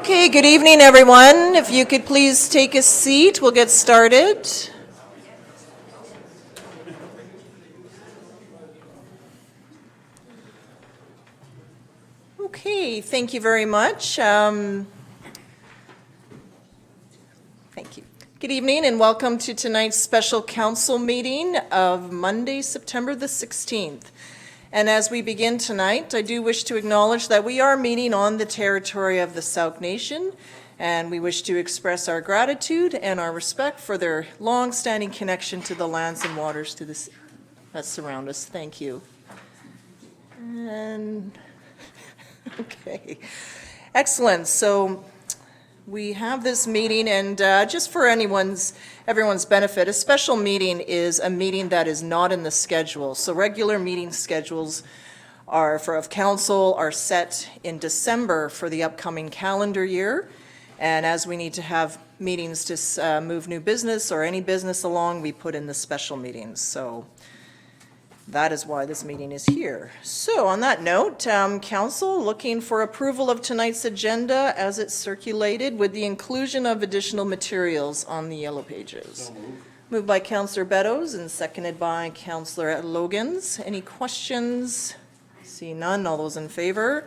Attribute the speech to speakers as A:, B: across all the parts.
A: Okay, good evening, everyone. If you could please take a seat, we'll get started. Okay, thank you very much. Thank you. Good evening and welcome to tonight's special council meeting of Monday, September the 16th. And as we begin tonight, I do wish to acknowledge that we are meeting on the territory of the Sooke Nation, and we wish to express our gratitude and our respect for their long-standing connection to the lands and waters that surround us. Thank you. And okay, excellent. So we have this meeting, and just for everyone's benefit, a special meeting is a meeting that is not in the schedule. So regular meeting schedules of council are set in December for the upcoming calendar year. And as we need to have meetings to move new business or any business along, we put in the special meetings. So that is why this meeting is here. So on that note, council looking for approval of tonight's agenda as it's circulated with the inclusion of additional materials on the yellow pages. Moved by Councillor Beddoes and seconded by Councillor Logans. Any questions? See none. All those in favor?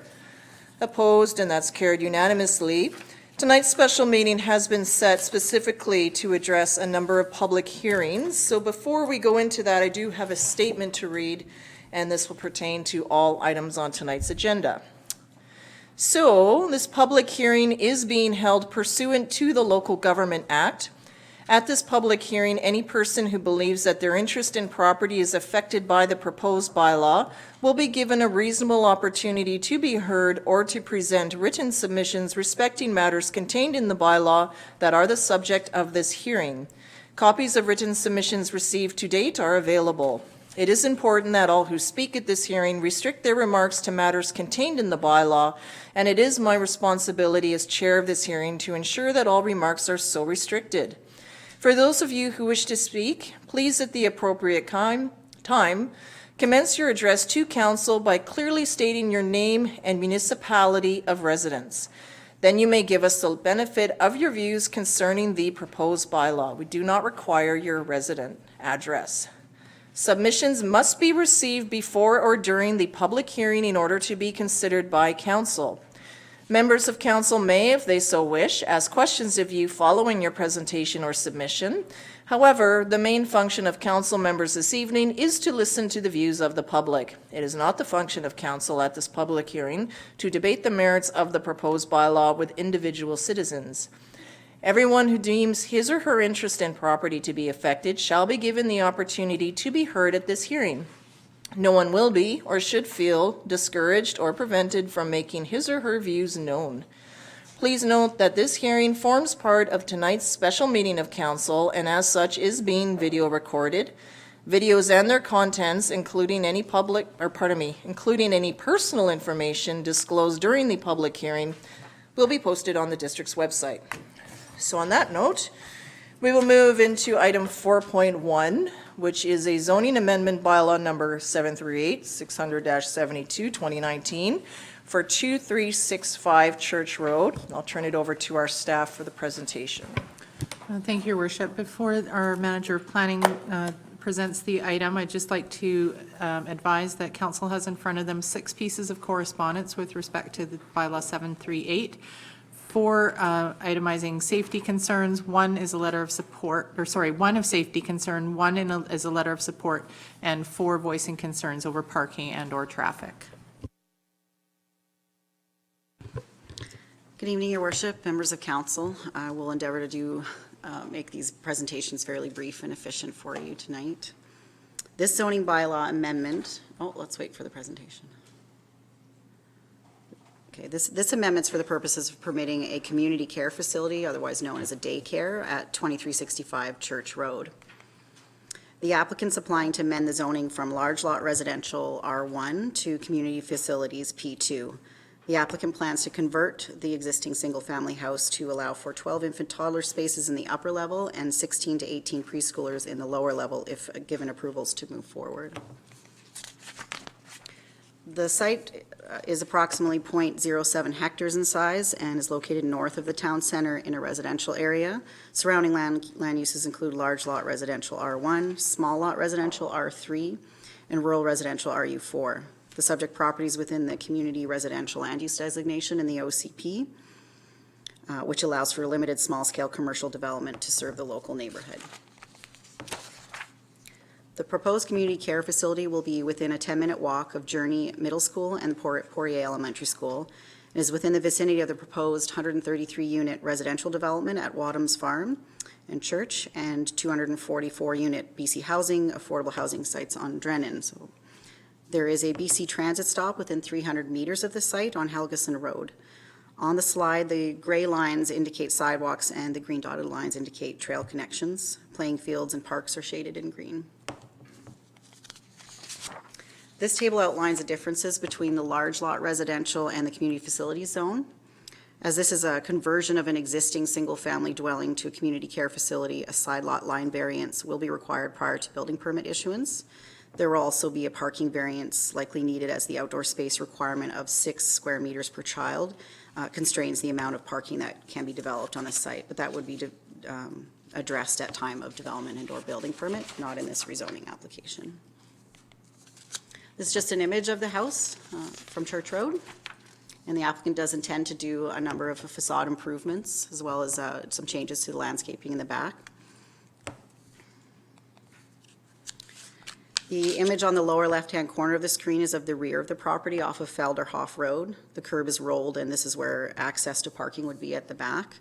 A: Opposed? And that's carried unanimously. Tonight's special meeting has been set specifically to address a number of public hearings. So before we go into that, I do have a statement to read, and this will pertain to all items on tonight's agenda. So this public hearing is being held pursuant to the Local Government Act. At this public hearing, any person who believes that their interest in property is affected by the proposed bylaw will be given a reasonable opportunity to be heard or to present written submissions respecting matters contained in the bylaw that are the subject of this hearing. Copies of written submissions received to date are available. It is important that all who speak at this hearing restrict their remarks to matters contained in the bylaw, and it is my responsibility as chair of this hearing to ensure that all remarks are so restricted. For those of you who wish to speak, please at the appropriate time, commence your address to council by clearly stating your name and municipality of residence. Then you may give us the benefit of your views concerning the proposed bylaw. We do not require your resident address. Submissions must be received before or during the public hearing in order to be considered by council. Members of council may, if they so wish, ask questions of you following your presentation or submission. However, the main function of council members this evening is to listen to the views of the public. It is not the function of council at this public hearing to debate the merits of the proposed bylaw with individual citizens. Everyone who deems his or her interest in property to be affected shall be given the opportunity to be heard at this hearing. No one will be or should feel discouraged or prevented from making his or her views known. Please note that this hearing forms part of tonight's special meeting of council and as such is being video recorded. Videos and their contents, including any personal information disclosed during the public hearing, will be posted on the district's website. So on that note, we will move into item 4.1, which is a zoning amendment bylaw number 738-600-72, 2019 for 2365 Church Road. I'll turn it over to our staff for the presentation.
B: Thank you, Your Worship. Before our Manager of Planning presents the item, I'd just like to advise that Council has in front of them 6 pieces of correspondence with respect to the bylaw 738. 4 itemizing safety concerns. 1 is a letter of support, or sorry, 1 of safety concern, 1 is a letter of support, and 4 voicing concerns over parking and or traffic.
C: Good evening, Your Worship, members of council. I will endeavor to make these presentations fairly brief and efficient for you tonight. This zoning bylaw amendment, let's wait for the presentation. Okay, this amendment's for the purposes of permitting a community care facility, otherwise known as a daycare, at 2365 Church Road. The applicant's applying to amend the zoning from large lot residential R1 to community facilities P2. The applicant plans to convert the existing single-family house to allow for 12 infant toddler spaces in the upper level and 16 to 18 preschoolers in the lower level if given approvals to move forward. The site is approximately .07 hectares in size and is located north of the town center in a residential area. Surrounding land uses include large lot residential R1, small lot residential R3, and rural residential RU4. The subject property is within the community residential land use designation in the OCP, which allows for limited small-scale commercial development to serve the local neighborhood. The proposed community care facility will be within a 10-minute walk of Journey Middle School and Poirier Elementary School. It is within the vicinity of the proposed 133-unit residential development at Wadham's Farm and Church and 244-unit BC Housing, affordable housing sites on Drennan. So there is a BC Transit stop within 300 meters of the site on Helgeson Road. On the slide, the gray lines indicate sidewalks and the green dotted lines indicate trail connections. Playing fields and parks are shaded in green. This table outlines the differences between the large lot residential and the community facilities zone. As this is a conversion of an existing single-family dwelling to a community care facility, a side lot line variance will be required prior to building permit issuance. There will also be a parking variance likely needed as the outdoor space requirement of 6 square meters per child constrains the amount of parking that can be developed on the site, but that would be addressed at time of development and/or building permit, not in this rezoning application. This is just an image of the house from Church Road, and the applicant does intend to do a number of facade improvements as well as some changes to the landscaping in the back. The image on the lower left-hand corner of the screen is of the rear of the property off of Felderhoff Road. The curb is rolled, and this is where access to parking would be at the back.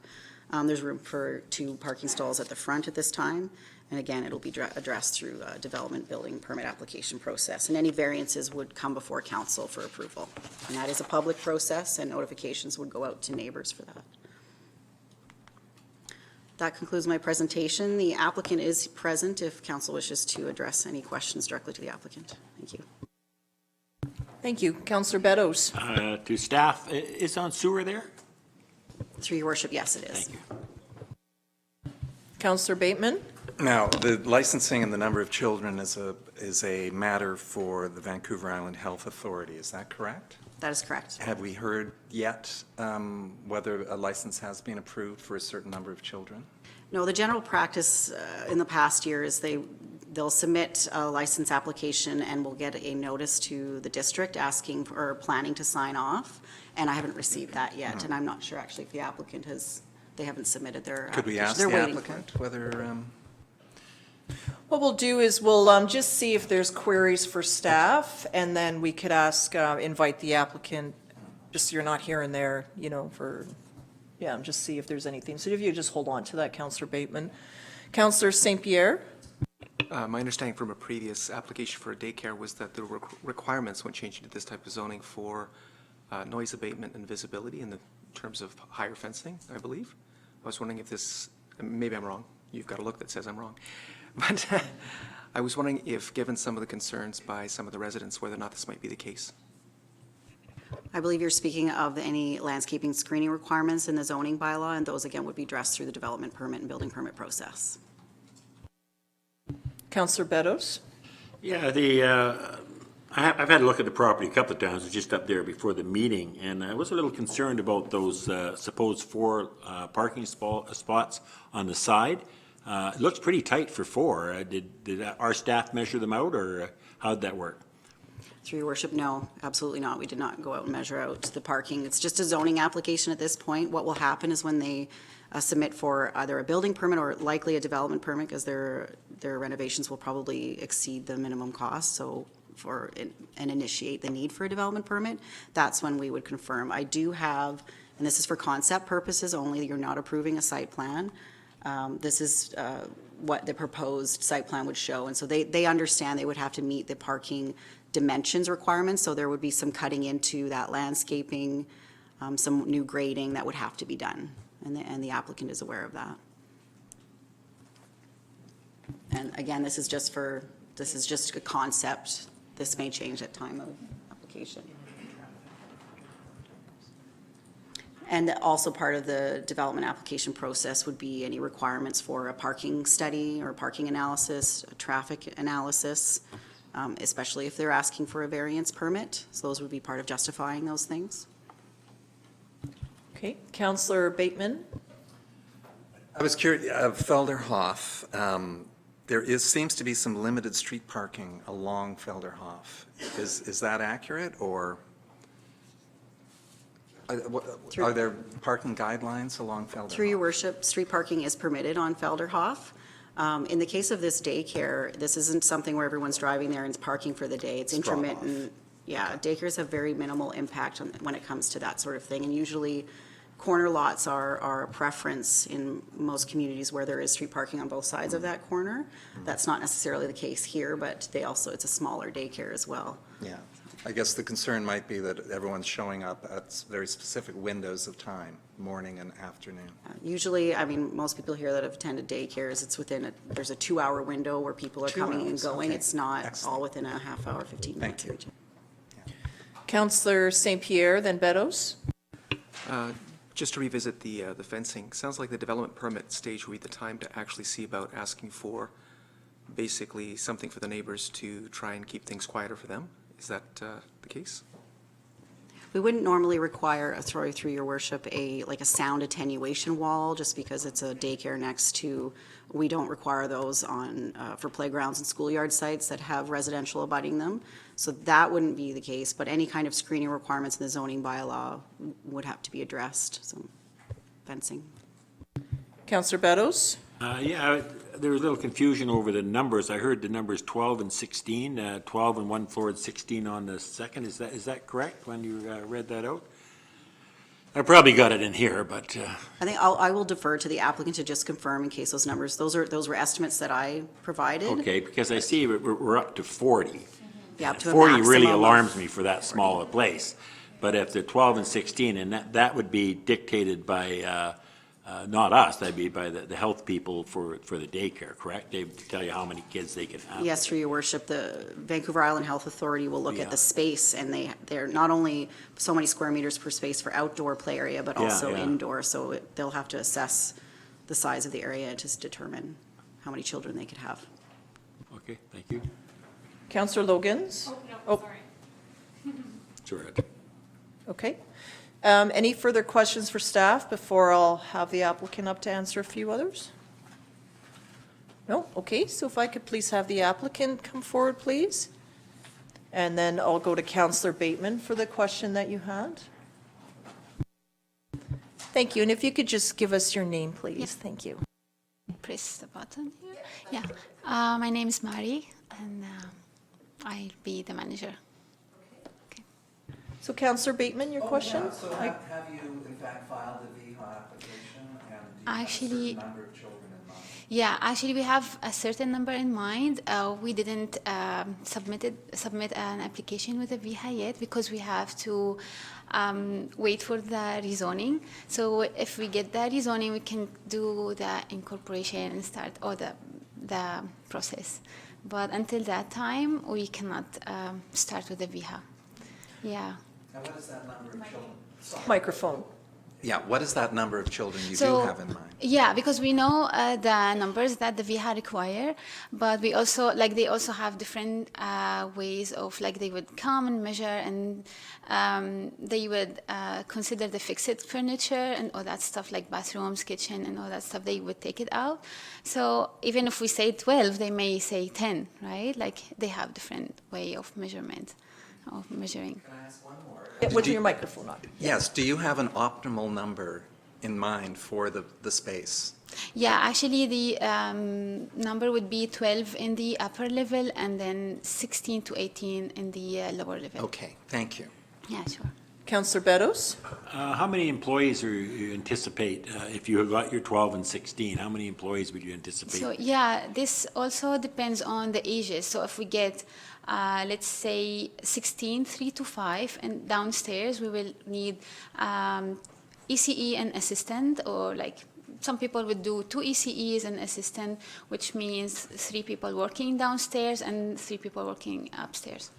C: There's room for 2 parking stalls at the front at this time. And again, it'll be addressed through a development building permit application process. And any variances would come before council for approval. And that is a public process, and notifications would go out to neighbors for that. That concludes my presentation. The applicant is present if council wishes to address any questions directly to the applicant. Thank you.
A: Thank you. Councillor Beddoes.
D: To staff, is on sewer there?
C: Through your worship, yes, it is.
D: Thank you.
A: Councillor Bateman.
E: Now, the licensing and the number of children is a matter for the Vancouver Island Health Authority. Is that correct?
C: That is correct.
E: Have we heard yet whether a license has been approved for a certain number of children?
C: No, the general practice in the past year is they'll submit a license application and we'll get a notice to the district asking for planning to sign off. And I haven't received that yet, and I'm not sure actually if the applicant they haven't submitted their
E: Could we ask
C: They're
E: the
C: waiting for
E: applicant whether?
A: What we'll do is we'll just see if there's queries for staff, and then we could ask, invite the applicant, just so you're not here and there, just see if there's anything. So if you just hold on to that, Councillor Bateman. Councillor St. Pierre?
F: My understanding from a previous application for a daycare was that the requirements when changing to this type of zoning for noise abatement and visibility in the terms of higher fencing, I believe. I was wondering if this, maybe I'm wrong, you've got a look that says I'm wrong. But I was wondering if, given some of the concerns by some of the residents, whether or not this might be the case.
C: I believe you're speaking of any landscaping screening requirements in the zoning bylaw, and those again would be addressed through the development permit and building permit process.
A: Councillor Beddoes?
D: Yeah, I've had a look at the property a couple of times, just up there before the meeting, and I was a little concerned about those supposed 4 parking spots on the side. It looks pretty tight for 4. Did our staff measure them out, or how'd that work?
C: Through your worship, no, absolutely not. We did not go out and measure out the parking. It's just a zoning application at this point. What will happen is when they submit for either a building permit or likely a development permit, because their renovations will probably exceed the minimum cost, so and initiate the need for a development permit, that's when we would confirm. I do have, and this is for concept purposes only, you're not approving a site plan. This is what the proposed site plan would show, and so they understand they would have to meet the parking dimensions requirements, so there would be some cutting into that landscaping, some new grading that would have to be done, and the applicant is aware of that. And again, this is just a concept. This may change at time of application. And also part of the development application process would be any requirements for a parking study or parking analysis, a traffic analysis, especially if they're asking for a variance permit. So those would be part of justifying those things.
A: Okay, Councillor Bateman?
E: I was curious, Felderhof, seems to be some limited street parking along Felderhof. Is that accurate, or are there parking guidelines along Felderhof?
C: Through your worship, street parking is permitted on Felderhof. In the case of this daycare, this isn't something where everyone's driving there and is parking for the day. It's
E: It's drop off.
C: intermittent. Yeah, daycares have very minimal impact when it comes to that sort of thing. And usually, corner lots are a preference in most communities where there is street parking on both sides of that corner. That's not necessarily the case here, but it's a smaller daycare as well.
E: Yeah. I guess the concern might be that everyone's showing up at very specific windows of time, morning and afternoon.
C: Usually, I mean, most people here that have attended daycares, it's there's a 2-hour window where people are
E: 2
C: coming and
E: hours,
C: going.
E: okay.
C: It's not
E: Excellent.
C: all within a half hour, 15 minutes.
E: Thank you.
A: Councillor St. Pierre, then Beddoes?
F: Just to revisit the fencing, sounds like the development permit stage would be the time to actually see about asking for basically something for the neighbors to try and keep things quieter for them. Is that the case?
C: We wouldn't normally require, through your worship, a sound attenuation wall, just because it's a daycare next to, we don't require those for playgrounds and schoolyard sites that have residential abutting them. So that wouldn't be the case, but any kind of screening requirements in the zoning bylaw would have to be addressed, so fencing.
A: Councillor Beddoes?
D: Yeah, there was a little confusion over the numbers. I heard the numbers 12 and 16, 12 on one floor and 16 on the second. Is that correct when you read that out? I probably got it in here, but
C: I think I will defer to the applicant to just confirm in case those numbers, those were estimates that I provided.
D: okay, because I see we're up to 40.
C: Yeah, up to a
D: 40 really
C: maximum of-
D: alarms me for that small a place. But if they're 12 and 16, and that would be dictated by, not us, that'd be by the health people for the daycare, correct? They tell you how many kids they can have.
C: Yes, through your worship, the Vancouver Island Health Authority will look
D: Yeah.
C: at the space, and they're not only so many square meters per space for outdoor play area, but
D: Yeah,
C: also
D: yeah.
C: indoor, so they'll have to assess the size of the area to determine how many children they could have.
D: Okay, thank you.
A: Councillor Logans? Oh,
D: It's all right.
A: okay. Any further questions for staff before I'll have the applicant up to answer a few others? No? Okay, so if I could please have the applicant come forward, please. And then I'll go to Councillor Bateman for the question that you had. Thank you, and if you could just give us your name, please. Thank you.
G: Press the button here. Yeah. My name is Mari, and I'll be the manager.
A: So Councillor Bateman, your question?
E: So have you in fact filed a VHA application, and do you
G: Actually-
E: have a certain number of children in mind?
G: Yeah, actually, we have a certain number in mind. We didn't submit an application with the VHA yet because we have to wait for the rezoning. So if we get the rezoning, we can do the incorporation and start all the process. But until that time, we cannot start with the VHA. Yeah.
E: And what is that number of children?
A: Microphone.
E: Yeah, what is that number of children you do
G: So,
E: have in mind?
G: yeah, because we know the numbers that the VHA require, but we also, they also have different ways of, they would come and measure, and they would consider the fixed furniture and all that stuff, like bathrooms, kitchen, and all that stuff, they would take it out. So even if we say 12, they may say 10, right? They have different way of measurement, of measuring.
E: Can I ask one more?
A: With your microphone on.
E: Yes, do you have an optimal number in mind for the space?
G: Yeah, actually, the number would be 12 in the upper level and then 16 to 18 in the lower level.
E: Okay, thank you.
G: Yeah, sure.
A: Councillor Beddoes?
D: How many employees are you anticipate, if you got your 12 and 16, how many employees would you anticipate?
G: So, yeah, this also depends on the ages. So if we get, let's say, 16, 3 to 5, and downstairs we will need ECE and assistant, or some people would do 2 ECEs and assistant, which means 3 people working downstairs and 3 people working upstairs.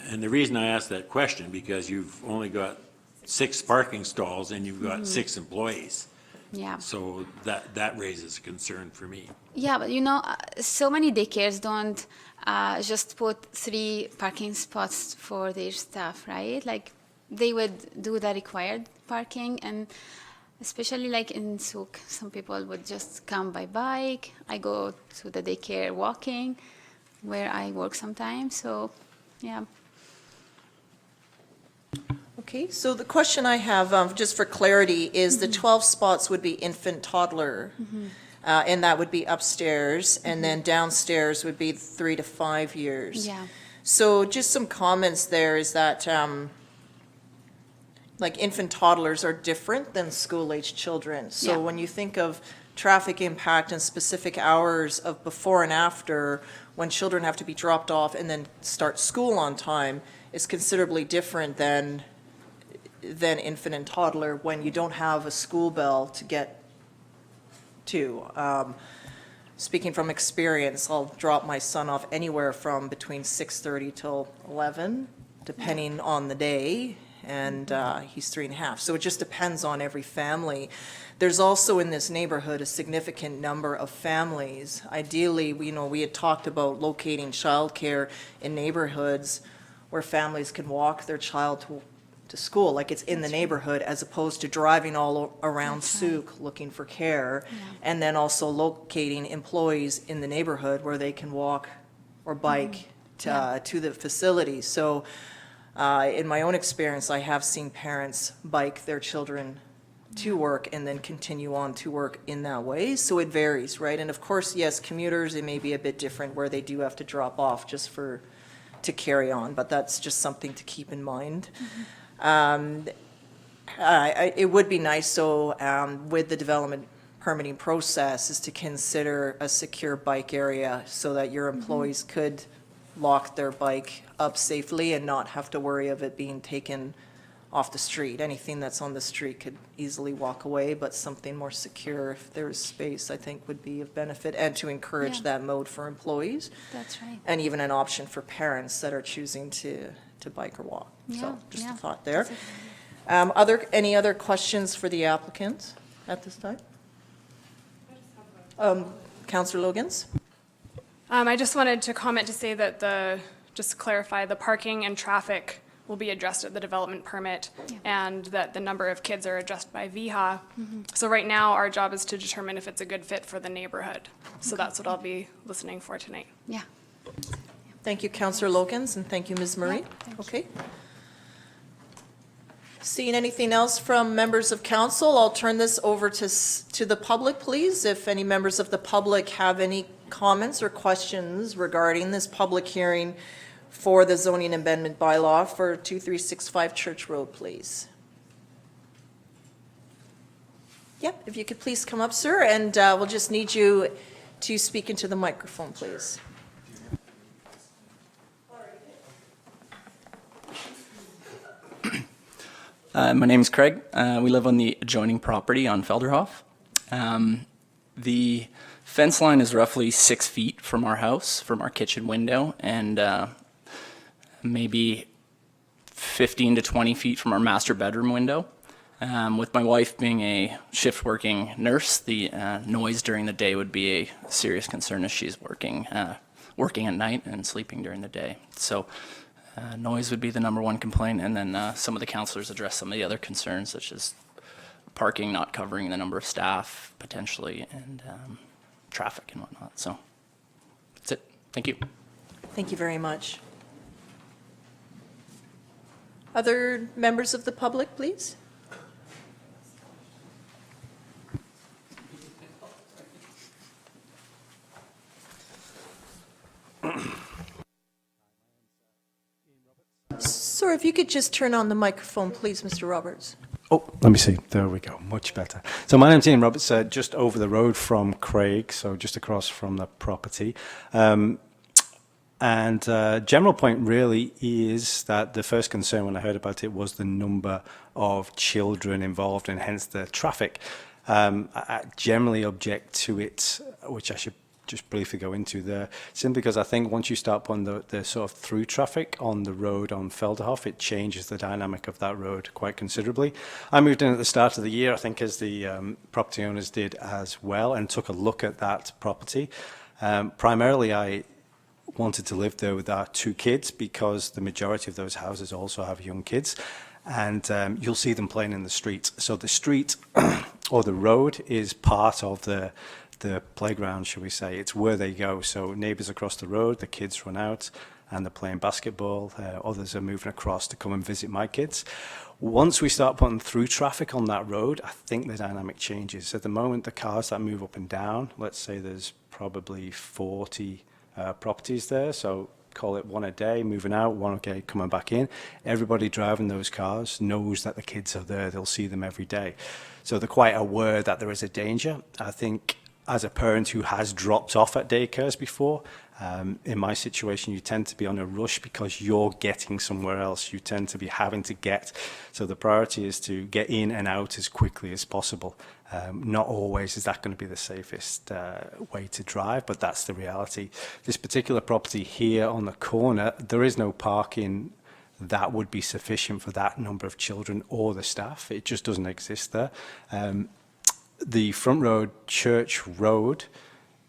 D: And the reason I asked that question, because you've only got 6 parking stalls and you've got 6 employees.
G: Yeah.
D: So that raises a concern for me.
G: Yeah, but so many daycares don't just put 3 parking spots for their staff, right? Like, they would do the required parking, and especially like in Sooke, some people would just come by bike. I go to the daycare walking, where I work sometimes, so, yeah.
A: Okay, so the question I have, just for clarity, is the 12 spots would be infant toddler, and that would be upstairs, and then downstairs would be 3 to 5 years.
G: Yeah.
A: So just some comments there is that, like infant toddlers are different than school-aged children. So
G: Yeah.
A: when you think of traffic impact and specific hours of before and after, when children have to be dropped off and then start school on time, is considerably different than infant and toddler when you don't have a school bell to get to. Speaking from experience, I'll drop my son off anywhere from between 6:30 till 11, depending on the day, and he's 3.5. So it just depends on every family. There's also in this neighborhood a significant number of families. Ideally, we had talked about locating childcare in neighborhoods where families can walk their child to school, like it's in the neighborhood, as opposed to driving all around Sooke looking for care. And then also locating employees in the neighborhood where they can walk or bike to the facility. So in my own experience, I have seen parents bike their children to work and then continue on to work in that way. So it varies, right? And of course, yes, commuters, it may be a bit different where they do have to drop off just to carry on, but that's just something to keep in mind. It would be nice, so with the development permitting process, is to consider a secure bike area so that your employees could lock their bike up safely and not have to worry of it being taken off the street. Anything that's on the street could easily walk away, but something more secure, if there's space, I think would be of benefit, and to encourage
G: Yeah.
A: that mode for employees.
G: That's right.
A: And even an option for parents that are choosing to bike or walk. So
G: Yeah,
A: just
G: yeah.
A: a thought there.
G: That's a
A: Any other questions for the applicant at this time? Councillor Logans?
H: I just wanted to comment to say that just to clarify, the parking and traffic will be addressed at the development permit, and that the number of kids are addressed by VHA. So right now, our job is to determine if it's a good fit for the neighborhood. So that's what I'll be listening for tonight.
G: Yeah.
A: Thank you, Councillor Logans, and thank you, Ms. Murray.
G: thank you.
A: Okay. Seeing anything else from members of council, I'll turn this over to the public, please. If any members of the public have any comments or questions regarding this public hearing for the zoning amendment bylaw for 2365 Church Road, please. Yep, if you could please come up, sir, and we'll just need you to speak into the microphone, please.
I: My name's Craig. We live on the adjoining property on Felderhof. The fence line is roughly 6 feet from our house, from our kitchen window, and maybe 15 to 20 feet from our master bedroom window. With my wife being a shift-working nurse, the noise during the day would be a serious concern as she's working at night and sleeping during the day. So noise would be the number one complaint, and then some of the councillors addressed some of the other concerns, such as parking not covering the number of staff potentially, and traffic and whatnot. So that's it. Thank you.
A: Thank you very much. Other members of the public, please? Sir, if you could just turn on the microphone, please, Mr. Roberts.
J: Oh, let me see. There we go. Much better. So my name's Ian Roberts, just over the road from Craig, so just across from the property. And general point really is that the first concern when I heard about it was the number of children involved and hence the traffic. I generally object to it, which I should just briefly go into there, simply because I think once you start putting the sort of through traffic on the road on Felderhof, it changes the dynamic of that road quite considerably. I moved in at the start of the year, I think, as the property owners did as well, and took a look at that property. Primarily, I wanted to live there with our 2 kids because the majority of those houses also have young kids, and you'll see them playing in the street. So the street or the road is part of the playground, shall we say. It's where they go. So neighbours across the road, the kids run out and they're playing basketball. Others are moving across to come and visit my kids. Once we start putting through traffic on that road, I think the dynamic changes. At the moment, the cars that move up and down, let's say there's probably 40 properties there, so call it one a day, moving out, one okay, coming back in. Everybody driving those cars knows that the kids are there. They'll see them every day. So they're quite aware that there is a danger. I think as a parent who has dropped off at daycares before, in my situation, you tend to be on a rush because you're getting somewhere else. You tend to be having to get. So the priority is to get in and out as quickly as possible. Not always is that going to be the safest way to drive, but that's the reality. This particular property here on the corner, there is no parking that would be sufficient for that number of children or the staff. It just doesn't exist there. The front road, Church Road,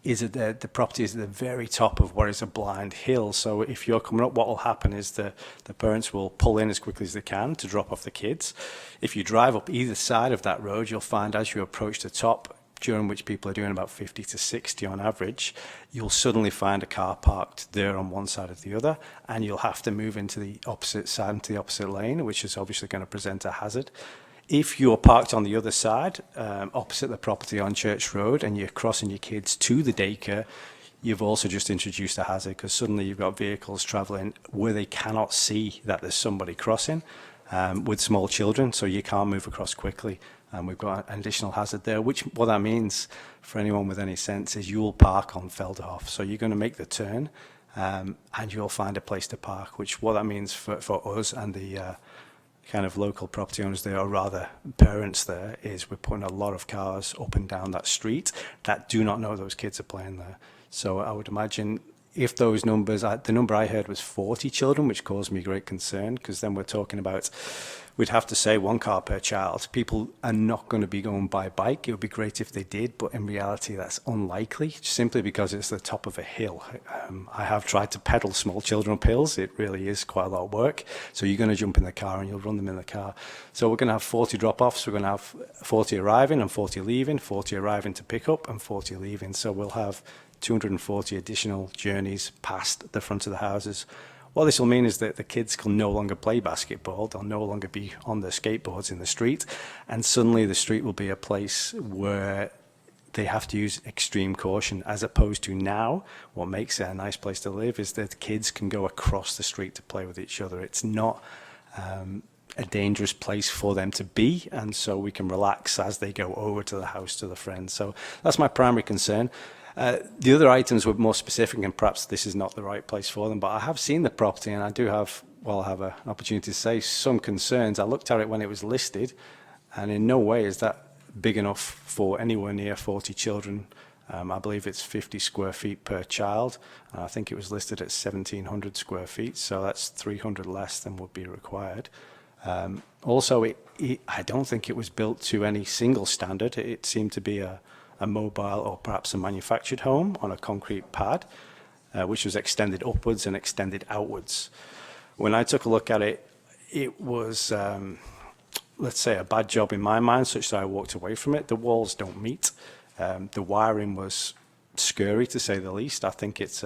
J: is at the property is at the very top of what is a blind hill. So if you're coming up, what will happen is the parents will pull in as quickly as they can to drop off the kids. If you drive up either side of that road, you'll find as you approach the top, during which people are doing about 50 to 60 on average, you'll suddenly find a car parked there on one side or the other, and you'll have to move into the opposite side, into the opposite lane, which is obviously going to present a hazard. If you're parked on the other side, opposite the property on Church Road, and you're crossing your kids to the daycare, you've also just introduced a hazard because suddenly you've got vehicles travelling where they cannot see that there's somebody crossing with small children, so you can't move across quickly. And we've got an additional hazard there, which what that means for anyone with any sense is you'll park on Felderhof. So you're going to make the turn and you'll find a place to park, which what that means for us and the kind of local property owners there, or rather parents there, is we're putting a lot of cars up and down that street that do not know those kids are playing there. So I would imagine if those numbers, the number I heard was 40 children, which caused me great concern, because then we're talking about, we'd have to say 1 car per child. People are not going to be going by bike. It would be great if they did, but in reality, that's unlikely, simply because it's the top of a hill. I have tried to pedal small children up hills. It really is quite a lot of work. So you're going to jump in the car and you'll run them in the car. So we're going to have 40 drop-offs. We're going to have 40 arriving and 40 leaving, 40 arriving to pick up and 40 leaving. So we'll have 240 additional journeys past the front of the houses. What this will mean is that the kids can no longer play basketball, they'll no longer be on their skateboards in the street, and suddenly the street will be a place where they have to use extreme caution, as opposed to now, what makes it a nice place to live is that kids can go across the street to play with each other. It's not a dangerous place for them to be, and so we can relax as they go over to the house to the friends. So that's my primary concern. The other items were more specific, and perhaps this is not the right place for them, but I have seen the property and I do have, well, I have an opportunity to say some concerns. I looked at it when it was listed, and in no way is that big enough for anywhere near 40 children. I believe it's 50 square feet per child. I think it was listed at 1,700 square feet, so that's 300 less than would be required. Also, I don't think it was built to any single standard. It seemed to be a mobile or perhaps a manufactured home on a concrete pad, which was extended upwards and extended outwards. When I took a look at it, it was, let's say, a bad job in my mind, such that I walked away from it. The walls don't meet. The wiring was scary, to say the least. I think it's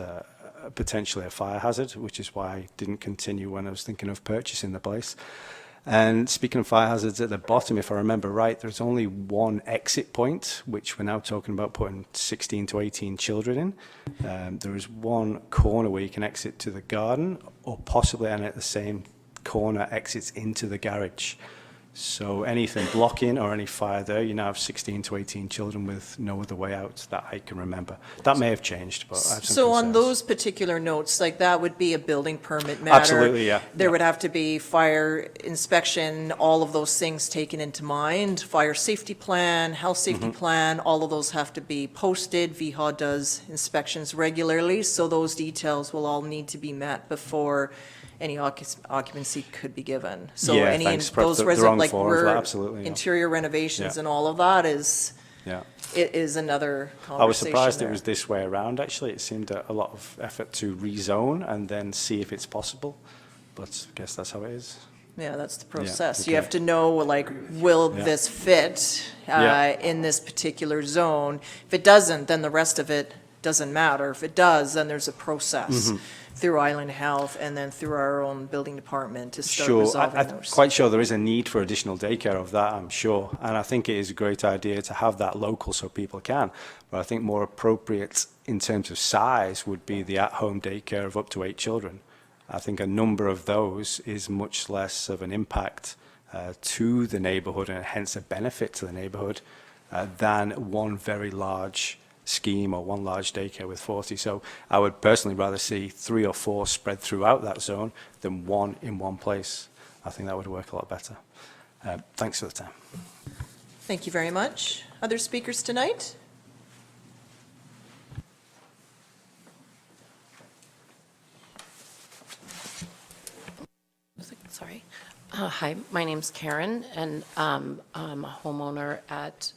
J: potentially a fire hazard, which is why I didn't continue when I was thinking of purchasing the place. And speaking of fire hazards, at the bottom, if I remember right, there's only 1 exit point, which we're now talking about putting 16 to 18 children in. There is 1 corner where you can exit to the garden, or possibly, and at the same corner, exits into the garage. So anything blocking or any fire there, you now have 16 to 18 children with no other way out that I can remember. That may have changed, but I have some
A: So on
J: concerns.
A: those particular notes, like that would be a building permit matter.
J: Absolutely, yeah.
A: There
J: Yeah.
A: would have to be fire inspection, all of those things taken into mind, fire safety plan, health safety
J: Mm-hmm.
A: plan, all of those have to be posted. VHA does inspections regularly, so those details will all need to be met before any occupancy could be given. So
J: Yeah,
A: any
J: thanks. Perhaps
A: those
J: the wrong
A: like
J: forum for that, absolutely, yeah.
A: interior renovations
J: Yeah.
A: and all of that is,
J: Yeah.
A: it is another conversation
J: I was surprised
A: there.
J: it was this way around, actually. It seemed a lot of effort to rezone and then see if it's possible, but I guess that's how it is.
A: Yeah, that's the process. You
J: okay.
A: have to know, like, will
J: Yeah.
A: this fit
J: Yeah.
A: in this particular zone? If it doesn't, then the rest of it doesn't matter. If it does, then there's a process
J: Mm-hmm.
A: through Island Health and then through our own building department to start
J: Sure,
A: resolving
J: I'm
A: those.
J: quite sure there is a need for additional daycare of that, I'm sure. And I think it is a great idea to have that local so people can. But I think more appropriate in terms of size would be the at-home daycare of up to 8 children. I think a number of those is much less of an impact to the neighbourhood and hence a benefit to the neighbourhood than one very large scheme or one large daycare with 40. So I would personally rather see 3 or 4 spread throughout that zone than one in one place. I think that would work a lot better. Thanks for the time.
A: Thank you very much. Other speakers tonight?
K: Sorry. Hi, my name's Karen, and I'm a homeowner at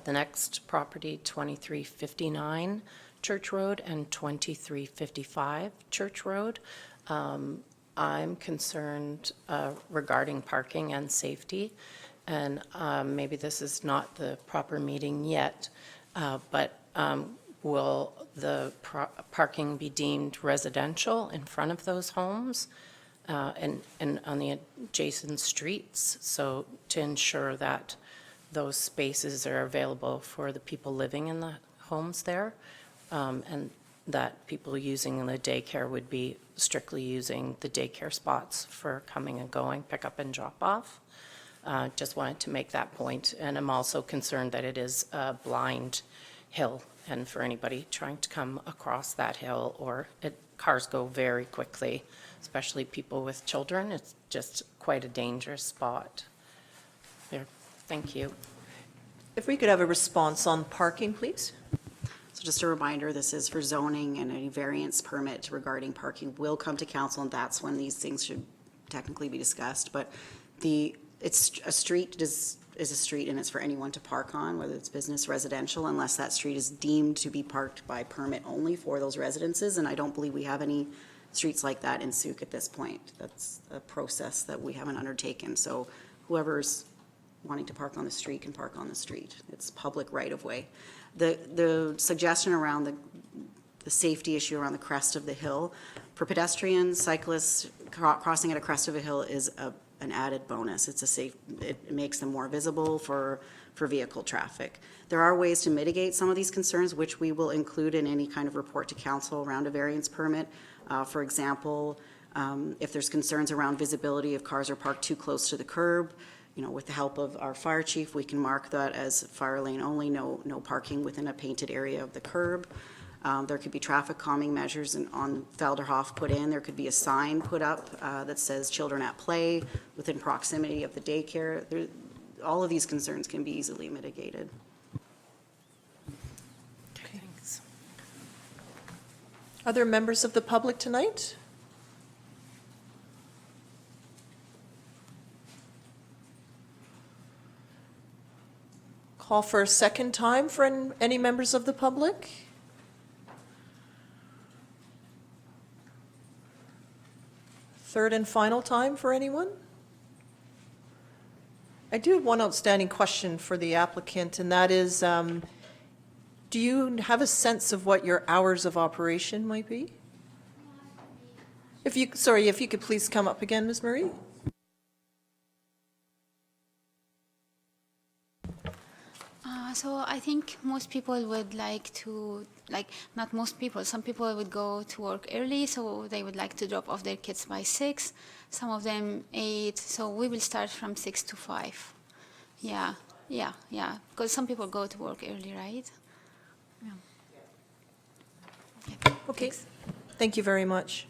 K: the next property, 2359 Church Road and 2355 Church Road. I'm concerned regarding parking and safety, and maybe this is not the proper meeting yet, but will the parking be deemed residential in front of those homes? And on the adjacent streets, so to ensure that those spaces are available for the people living in the homes there, and that people using the daycare would be strictly using the daycare spots for coming and going, pick up and drop off. Just wanted to make that point, and I'm also concerned that it is a blind hill, and for anybody trying to come across that hill, cars go very quickly, especially people with children. It's just quite a dangerous spot. There, thank you.
A: If we could have a response on parking, please?
C: So just a reminder, this is for zoning, and any variance permit regarding parking will come to council, and that's when these things should technically be discussed. But it's a street is a street, and it's for anyone to park on, whether it's business, residential, unless that street is deemed to be parked by permit only for those residences. And I don't believe we have any streets like that in Sooke at this point. That's a process that we haven't undertaken. So whoever's wanting to park on the street can park on the street. It's public right-of-way. The suggestion around the safety issue around the crest of the hill, for pedestrians, cyclists, crossing at a crest of a hill is an added bonus. It makes them more visible for vehicle traffic. There are ways to mitigate some of these concerns, which we will include in any kind of report to council around a variance permit. For example, if there's concerns around visibility, if cars are parked too close to the curb, with the help of our fire chief, we can mark that as fire lane only, no parking within a painted area of the curb. There could be traffic calming measures on Felderhof put in. There could be a sign put up that says children at play within proximity of the daycare. All of these concerns can be easily mitigated.
K: Thanks.
A: Other members of the public tonight? Call for a second time for any members of the public? Third and final time for anyone? I do have one outstanding question for the applicant, and that is, do you have a sense of what your hours of operation might be? If you could please come up again, Ms. Marie?
G: So I think most people would like to, not most people, some people would go to work early, so they would like to drop off their kids by 6, some of them 8, so we will start from 6 to 5. Yeah, because some people go to work early, right? Yeah.
A: Okay, thank you very much.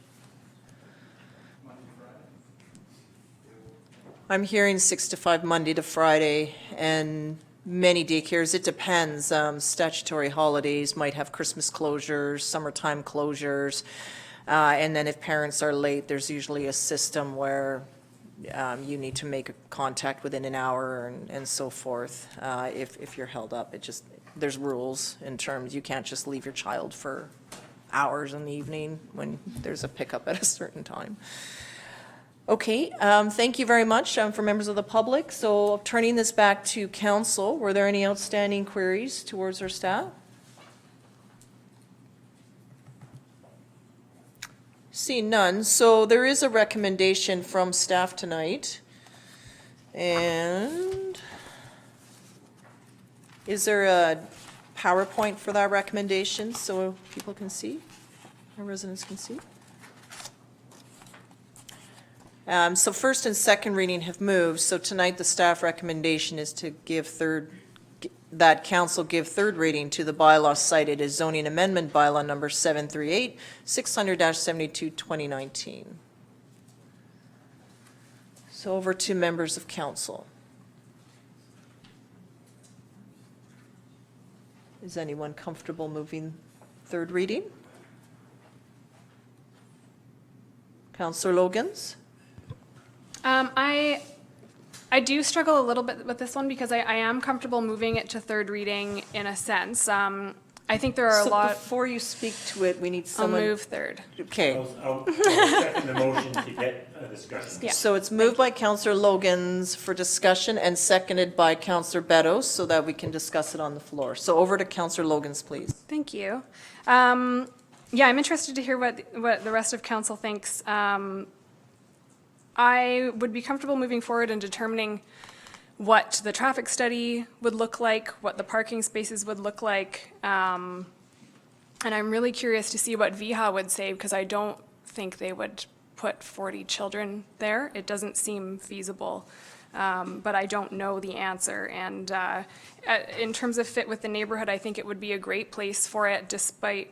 A: I'm hearing 6 to 5 Monday to Friday, and many daycares, it depends. Statutory holidays might have Christmas closures, summertime closures, and then if parents are late, there's usually a system where you need to make a contact within an hour and so forth. If you're held up, there's rules in terms, you can't just leave your child for hours in the evening when there's a pickup at a certain time. Okay, thank you very much for members of the public. So turning this back to council, were there any outstanding queries towards our staff? Seeing none, so there is a recommendation from staff tonight. And is there a PowerPoint for that recommendation so people can see, our residents can see? So first and second reading have moved, so tonight the staff recommendation is to that council give third reading to the bylaw cited as zoning amendment bylaw number 738, 600-72, 2019. So over to members of council. Is anyone comfortable moving third reading? Councillor Logans?
H: I do struggle a little bit with this one because I am comfortable moving it to third reading in a sense. I think there are a
A: So
H: lot.
A: before you speak to it, we need
H: I'll
A: someone.
H: move third.
A: Okay,
D: I'll second the motion to get a discussion.
H: Yeah.
A: so it's moved by Councillor Logans for discussion and seconded by Councillor Beddoes so that we can discuss it on the floor. So over to Councillor Logans, please.
H: Thank you. Yeah, I'm interested to hear what the rest of council thinks. I would be comfortable moving forward and determining what the traffic study would look like, what the parking spaces would look like. And I'm really curious to see what VHA would say because I don't think they would put 40 children there. It doesn't seem feasible, but I don't know the answer. And in terms of fit with the neighborhood, I think it would be a great place for it despite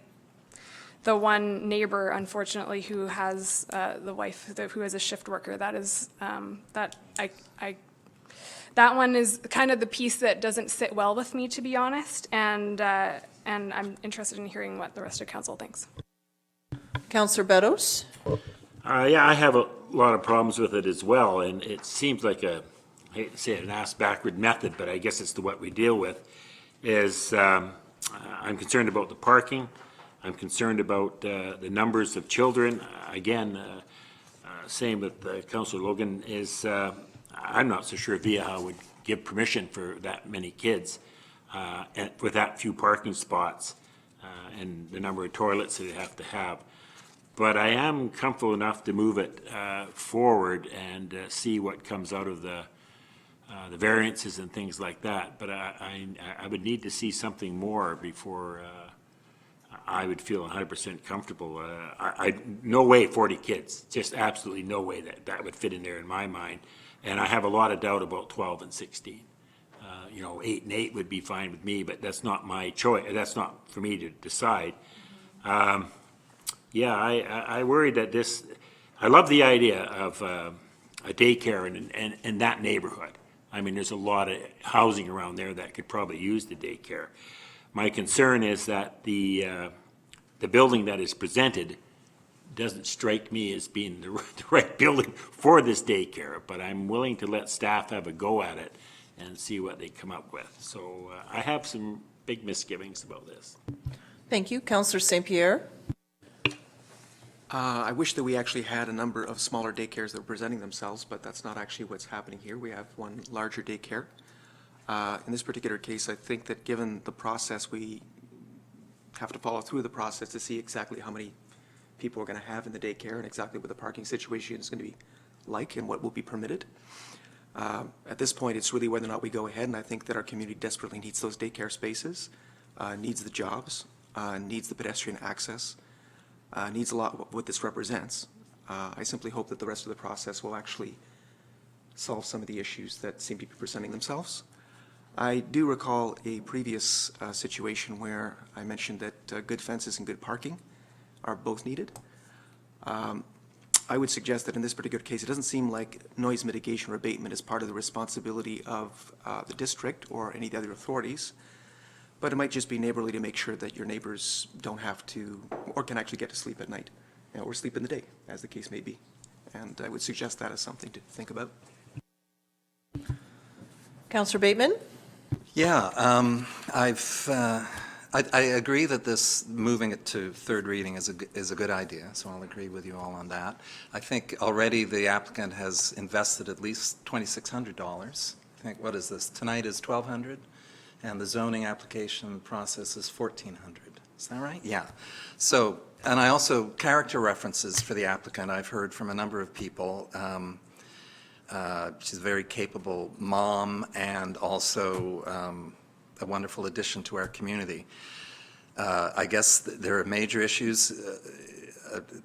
H: the one neighbor, unfortunately, who has the wife who is a shift worker. That is that one is kind of the piece that doesn't sit well with me, to be honest. And I'm interested in hearing what the rest of council thinks.
A: Councillor Beddoes?
D: Yeah, I have a lot of problems with it as well, and it seems like I hate to say it, an ass-backward method, but I guess it's what we deal with, is I'm concerned about the parking. I'm concerned about the numbers of children. Again, same with Councillor Logan, is I'm not so sure VIA would give permission for that many kids and with that few parking spots and the number of toilets that they have to have. But I am comfortable enough to move it forward and see what comes out of the variances and things like that. But I would need to see something more before I would feel 100% comfortable. No way 40 kids, just absolutely no way that would fit in there in my mind. And I have a lot of doubt about 12 and 16. 8 and 8 would be fine with me, but that's not my choice. That's not for me to decide. Yeah, I worry that this, I love the idea of a daycare in that neighborhood. I mean, there's a lot of housing around there that could probably use the daycare. My concern is that the building that is presented doesn't strike me as being the right building for this daycare, but I'm willing to let staff have a go at it and see what they come up with. So I have some big misgivings about this.
A: Thank you. Councillor St. Pierre?
F: I wish that we actually had a number of smaller daycares that were presenting themselves, but that's not actually what's happening here. We have one larger daycare. In this particular case, I think that given the process, we have to follow through the process to see exactly how many people we're going to have in the daycare and exactly what the parking situation is going to be like and what will be permitted. At this point, it's really whether or not we go ahead, and I think that our community desperately needs those daycare spaces, needs the jobs, needs the pedestrian access, needs a lot of what this represents. I simply hope that the rest of the process will actually solve some of the issues that seem to be presenting themselves. I do recall a previous situation where I mentioned that good fences and good parking are both needed. I would suggest that in this particular case, it doesn't seem like noise mitigation or abatement is part of the responsibility of the district or any of the other authorities, but it might just be neighborly to make sure that your neighbors don't have to, or can actually get to sleep at night, or sleep in the day, as the case may be. And I would suggest that as something to think about.
A: Councillor Bateman?
E: Yeah, I agree that this, moving it to third reading is a good idea, so I'll agree with you all on that. I think already the applicant has invested at least $2,600. I think, what is this? Tonight is $1,200, and the zoning application process is $1,400. Is that right? Yeah. So, and I also, character references for the applicant, I've heard from a number of people. She's a very capable mom and also a wonderful addition to our community. I guess there are major issues,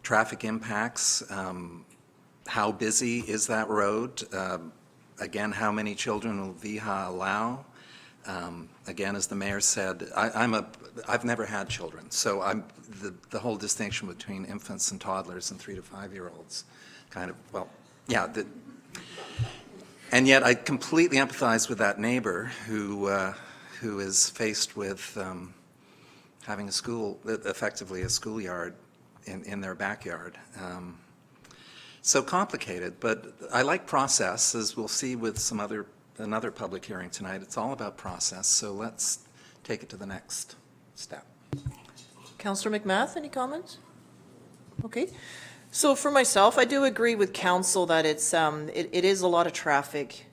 E: traffic impacts, how busy is that road? Again, how many children will VIHA allow? Again, as the mayor said, I've never had children, so the whole distinction between infants and toddlers and 3 to 5-year-olds kind of, well, yeah. And yet I completely empathize with that neighbor who is faced with having a school, effectively a schoolyard in their backyard. So complicated, but I like process, as we'll see with another public hearing tonight. It's all about process, so let's take it to the next step.
A: Councillor McMath, any comments? Okay. So for myself, I do agree with council that it is a lot of traffic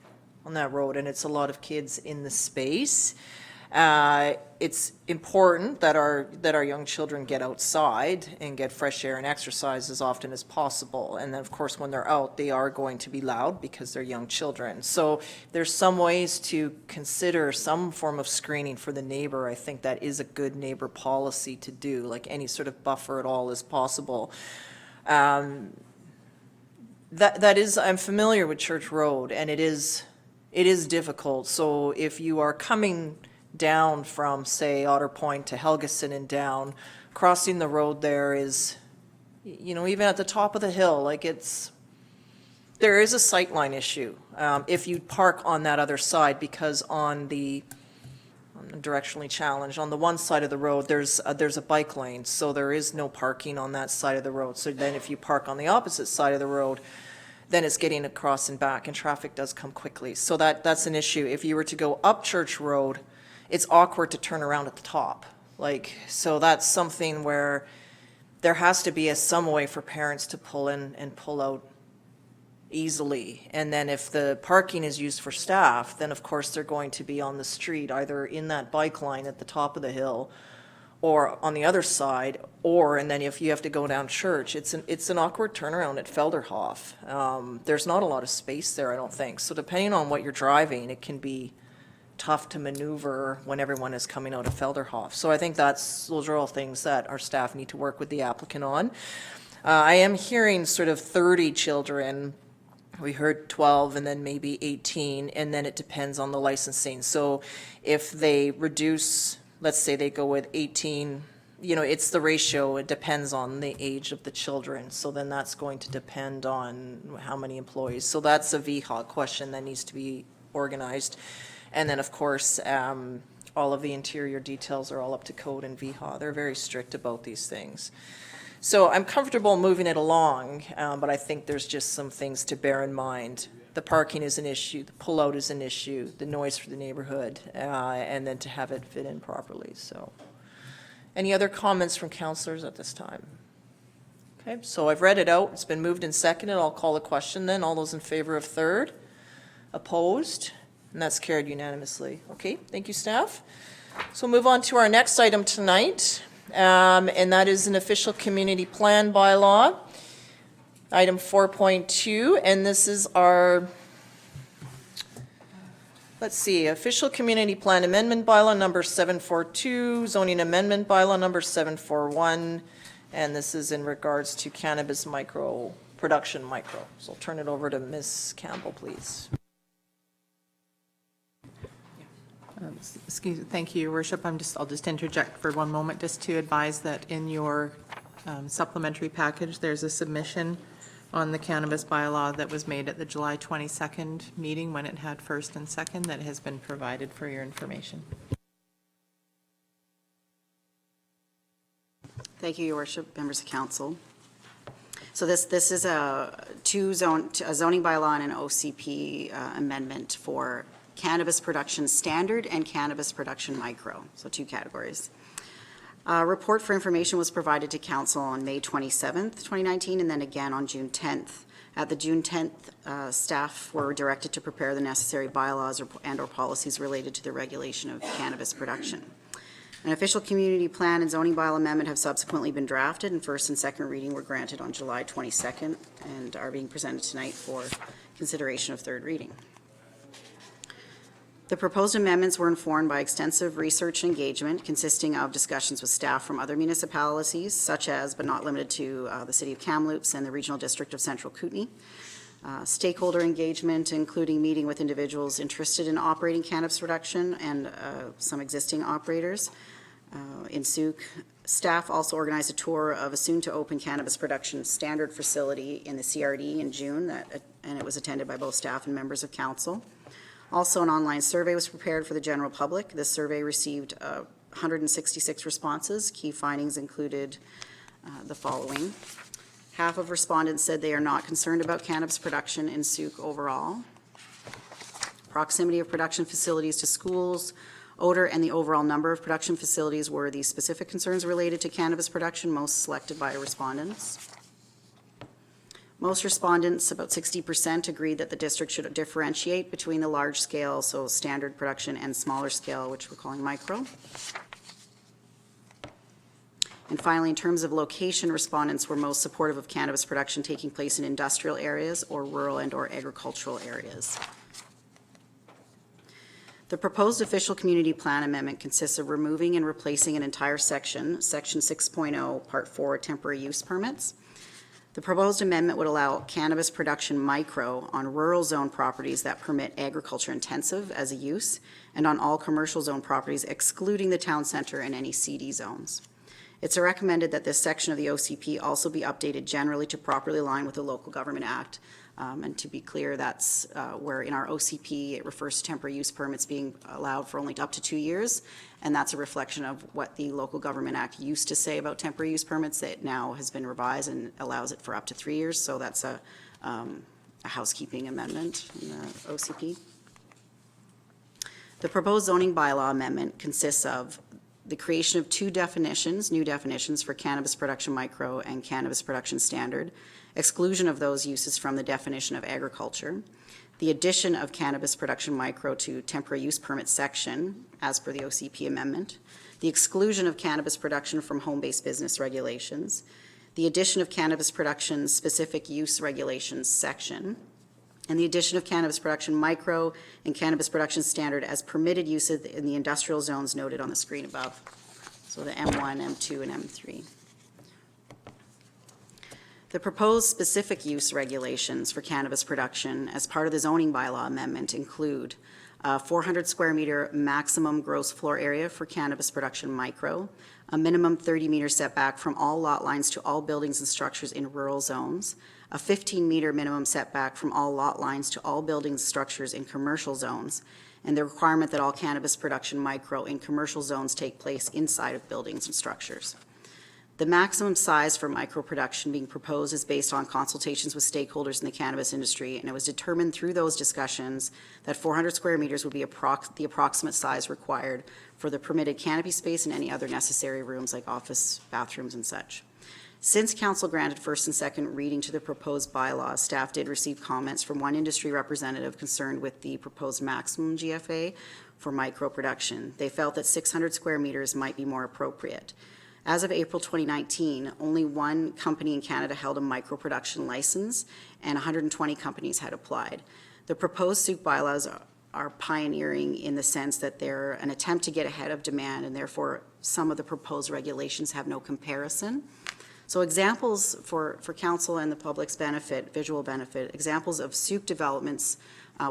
A: on that road, and it's a lot of kids in the space. It's important that our young children get outside and get fresh air and exercise as often as possible. And then, of course, when they're out, they are going to be loud because they're young children. So there's some ways to consider some form of screening for the neighbor. I think that is a good neighbor policy to do, like any sort of buffer at all is possible. That is, I'm familiar with Church Road, and it is difficult. So if you are coming down from, say, Otter Point to Helgeson and down, crossing the road there is, even at the top of the hill, there is a sightline issue if you park on that other side, because on the directionally challenged, on the one side of the road, there's a bike lane, so there is no parking on that side of the road. So then if you park on the opposite side of the road, then it's getting across and back, and traffic does come quickly. So that's an issue. If you were to go up Church Road, it's awkward to turn around at the top. So that's something where there has to be some way for parents to pull in and pull out easily. And then if the parking is used for staff, then of course they're going to be on the street, either in that bike line at the top of the hill or on the other side, and then if you have to go down Church, it's an awkward turnaround at Felderhof. There's not a lot of space there, I don't think. So depending on what you're driving, it can be tough to maneuver when everyone is coming out of Felderhof. So I think those are all things that our staff need to work with the applicant on. I am hearing sort of 30 children. We heard 12 and then maybe 18, and then it depends on the licensing. So if they reduce, let's say they go with 18, it's the ratio. It depends on the age of the children. So then that's going to depend on how many employees. So that's a VHA question that needs to be organized. And then, of course, all of the interior details are all up to code in VHA. They're very strict about these things. So I'm comfortable moving it along, but I think there's just some things to bear in mind. The parking is an issue, the pullout is an issue, the noise for the neighborhood, and then to have it fit in properly. So, any other comments from councillors at this time? Okay, so I've read it out. It's been moved and seconded. I'll call the question then. All those in favor of third? Opposed? And that's carried unanimously. Okay, thank you, staff. So we'll move on to our next item tonight, and that is an official community plan bylaw, item 4.2, and this is our Let's see, official community plan amendment bylaw number 742, zoning amendment bylaw number 741, and this is in regards to cannabis production micro. So I'll turn it over to Ms. Campbell, please.
B: Thank you, Your Worship. I'll just interject for one moment just to advise that in your supplementary package, there's a submission on the cannabis bylaw that was made at the July 22nd meeting when it had first and second that has been provided for your information.
C: Thank you, Your Worship, members of council. So this is a zoning bylaw and an OCP amendment for cannabis production standard and cannabis production micro, so two categories. A report for information was provided to council on May 27th, 2019, and then again on June 10th. At the June 10th, staff were directed to prepare the necessary bylaws and/or policies related to the regulation of cannabis production. An official community plan and zoning bylaw amendment have subsequently been drafted, and first and second reading were granted on July 22nd and are being presented tonight for consideration of third reading. The proposed amendments were informed by extensive research and engagement consisting of discussions with staff from other municipalities, such as, but not limited to, the City of Kamloops and the Regional District of Central Kootenay. Stakeholder engagement, including meeting with individuals interested in operating cannabis production and some existing operators in Sooke. Staff also organized a tour of a soon-to-open cannabis production standard facility in the CRD in June, and it was attended by both staff and members of council. Also, an online survey was prepared for the general public. This survey received 166 responses. Key findings included the following. Half of respondents said they are not concerned about cannabis production in Sooke overall. Proximity of production facilities to schools, odor, and the overall number of production facilities were the specific concerns related to cannabis production most selected by respondents. Most respondents, about 60%, agreed that the district should differentiate between the large scale, so standard production, and smaller scale, which we're calling micro. And finally, in terms of location, respondents were most supportive of cannabis production taking place in industrial areas or rural and/or agricultural areas. The proposed official community plan amendment consists of removing and replacing an entire section, Section 6.0, Part 4, temporary use permits. The proposed amendment would allow cannabis production micro on rural zone properties that permit agriculture intensive as a use and on all commercial zone properties excluding the town center and any CD zones. It's recommended that this section of the OCP also be updated generally to properly align with the Local Government Act. And to be clear, that's where in our OCP it refers to temporary use permits being allowed for only up to 2 years. And that's a reflection of what the Local Government Act used to say about temporary use permits that now has been revised and allows it for up to 3 years. So that's a housekeeping amendment in the OCP. The proposed zoning bylaw amendment consists of the creation of two definitions, new definitions for cannabis production micro and cannabis production standard, exclusion of those uses from the definition of agriculture, the addition of cannabis production micro to temporary use permit section, as per the OCP amendment, the exclusion of cannabis production from home-based business regulations, the addition of cannabis production specific use regulations section, and the addition of cannabis production micro and cannabis production standard as permitted uses in the industrial zones noted on the screen above. So the M1, M2, and M3. The proposed specific use regulations for cannabis production as part of the zoning bylaw amendment include 400 square meter maximum gross floor area for cannabis production micro, a minimum 30-meter setback from all lot lines to all buildings and structures in rural zones, a 15-meter minimum setback from all lot lines to all buildings and structures in commercial zones, and the requirement that all cannabis production micro in commercial zones take place inside of buildings and structures. The maximum size for micro production being proposed is based on consultations with stakeholders in the cannabis industry, and it was determined through those discussions that 400 square meters would be the approximate size required for the permitted canopy space and any other necessary rooms like office, bathrooms, and such. Since council granted first and second reading to the proposed bylaws, staff did receive comments from one industry representative concerned with the proposed maximum GFA for micro production. They felt that 600 square meters might be more appropriate. As of April 2019, only one company in Canada held a micro production license and 120 companies had applied. The proposed Sooke bylaws are pioneering in the sense that they're an attempt to get ahead of demand, and therefore some of the proposed regulations have no comparison. So examples for council and the public's benefit, visual benefit, examples of Sooke developments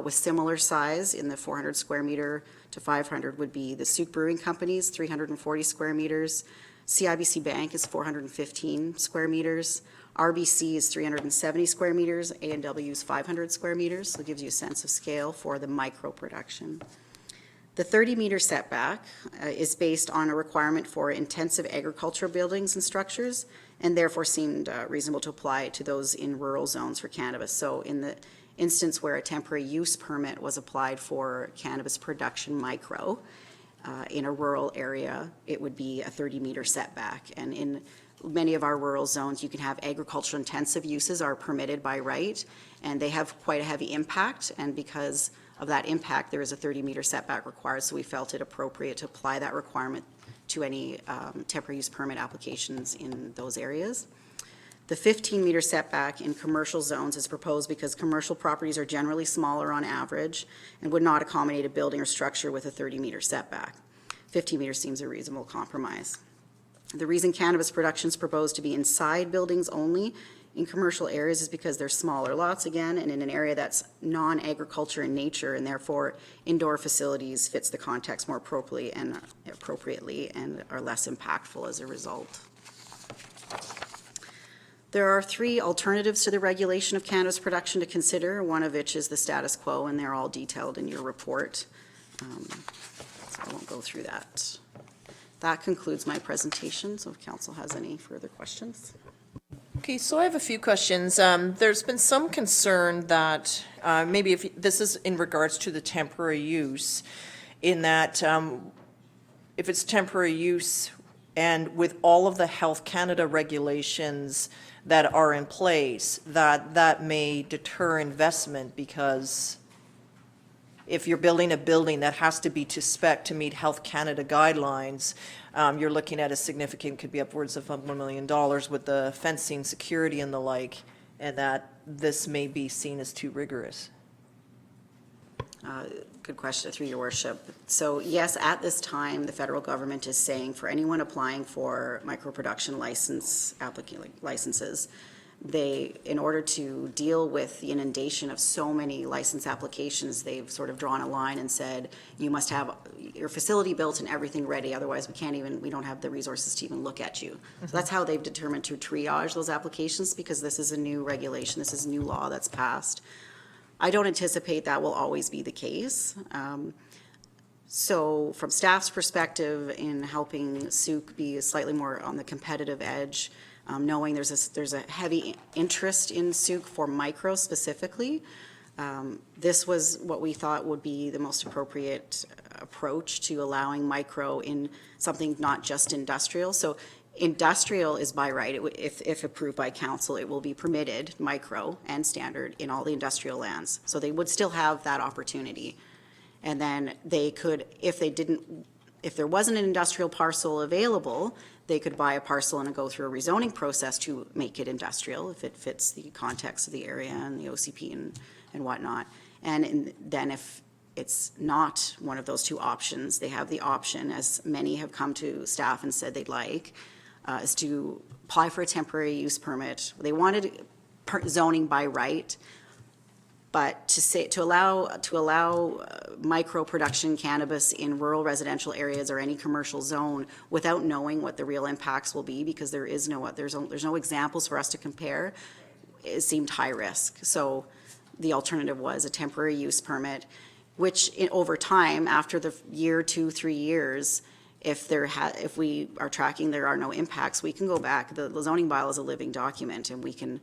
C: with similar size in the 400 square meter to 500 would be the Sooke Brewing Company's 340 square meters, CIBC Bank is 415 square meters, RBC is 370 square meters, A&W is 500 square meters, so it gives you a sense of scale for the micro production. The 30-meter setback is based on a requirement for intensive agricultural buildings and structures, and therefore seemed reasonable to apply to those in rural zones for cannabis. So in the instance where a temporary use permit was applied for cannabis production micro in a rural area, it would be a 30-meter setback. And in many of our rural zones, you can have agricultural intensive uses are permitted by right, and they have quite a heavy impact, and because of that impact, there is a 30-meter setback required, so we felt it appropriate to apply that requirement to any temporary use permit applications in those areas. The 15-meter setback in commercial zones is proposed because commercial properties are generally smaller on average and would not accommodate a building or structure with a 30-meter setback. 15 meters seems a reasonable compromise. The reason cannabis production is proposed to be inside buildings only in commercial areas is because they're smaller lots again, and in an area that's non-agriculture in nature, and therefore indoor facilities fits the context more appropriately and are less impactful as a result. There are 3 alternatives to the regulation of cannabis production to consider, one of which is the status quo, and they're all detailed in your report. So I won't go through that. That concludes my presentation, so if council has any further questions.
A: Okay, so I have a few questions. There's been some concern that maybe if this is in regards to the temporary use, in that if it's temporary use and with all of the Health Canada regulations that are in place, that may deter investment, because if you're building a building that has to be to spec to meet Health Canada guidelines, you're looking at a significant, could be upwards of $1 million with the fencing, security and the like, and that this may be seen as too rigorous.
C: Good question, through your worship. So yes, at this time, the federal government is saying for anyone applying for microproduction licenses, they, in order to deal with the inundation of so many license applications, they've sort of drawn a line and said, you must have your facility built and everything ready, otherwise we don't have the resources to even look at you. Mm-hmm. So that's how they've determined to triage those applications, because this is a new regulation, this is new law that's passed. I don't anticipate that will always be the case. So from staff's perspective, in helping Sooke be slightly more on the competitive edge, knowing there's a heavy interest in Sooke for micro specifically, this was what we thought would be the most appropriate approach to allowing micro in something not just industrial. So industrial is by right, if approved by council, it will be permitted, micro and standard, in all the industrial lands. So they would still have that opportunity. And then they could, if there wasn't an industrial parcel available, they could buy a parcel and go through a rezoning process to make it industrial if it fits the context of the area and the OCP and whatnot. And then if it's not one of those 2 options, they have the option, as many have come to staff and said they'd like, is to apply for a temporary use permit. They wanted zoning by right, but to allow micro production cannabis in rural residential areas or any commercial zone without knowing what the real impacts will be, because there's no examples for us to compare, it seemed high risk. So the alternative was a temporary use permit, which over time, after the year, 2, 3 years, if we are tracking there are no impacts, we can go back. The zoning bylaw is a living document, and we can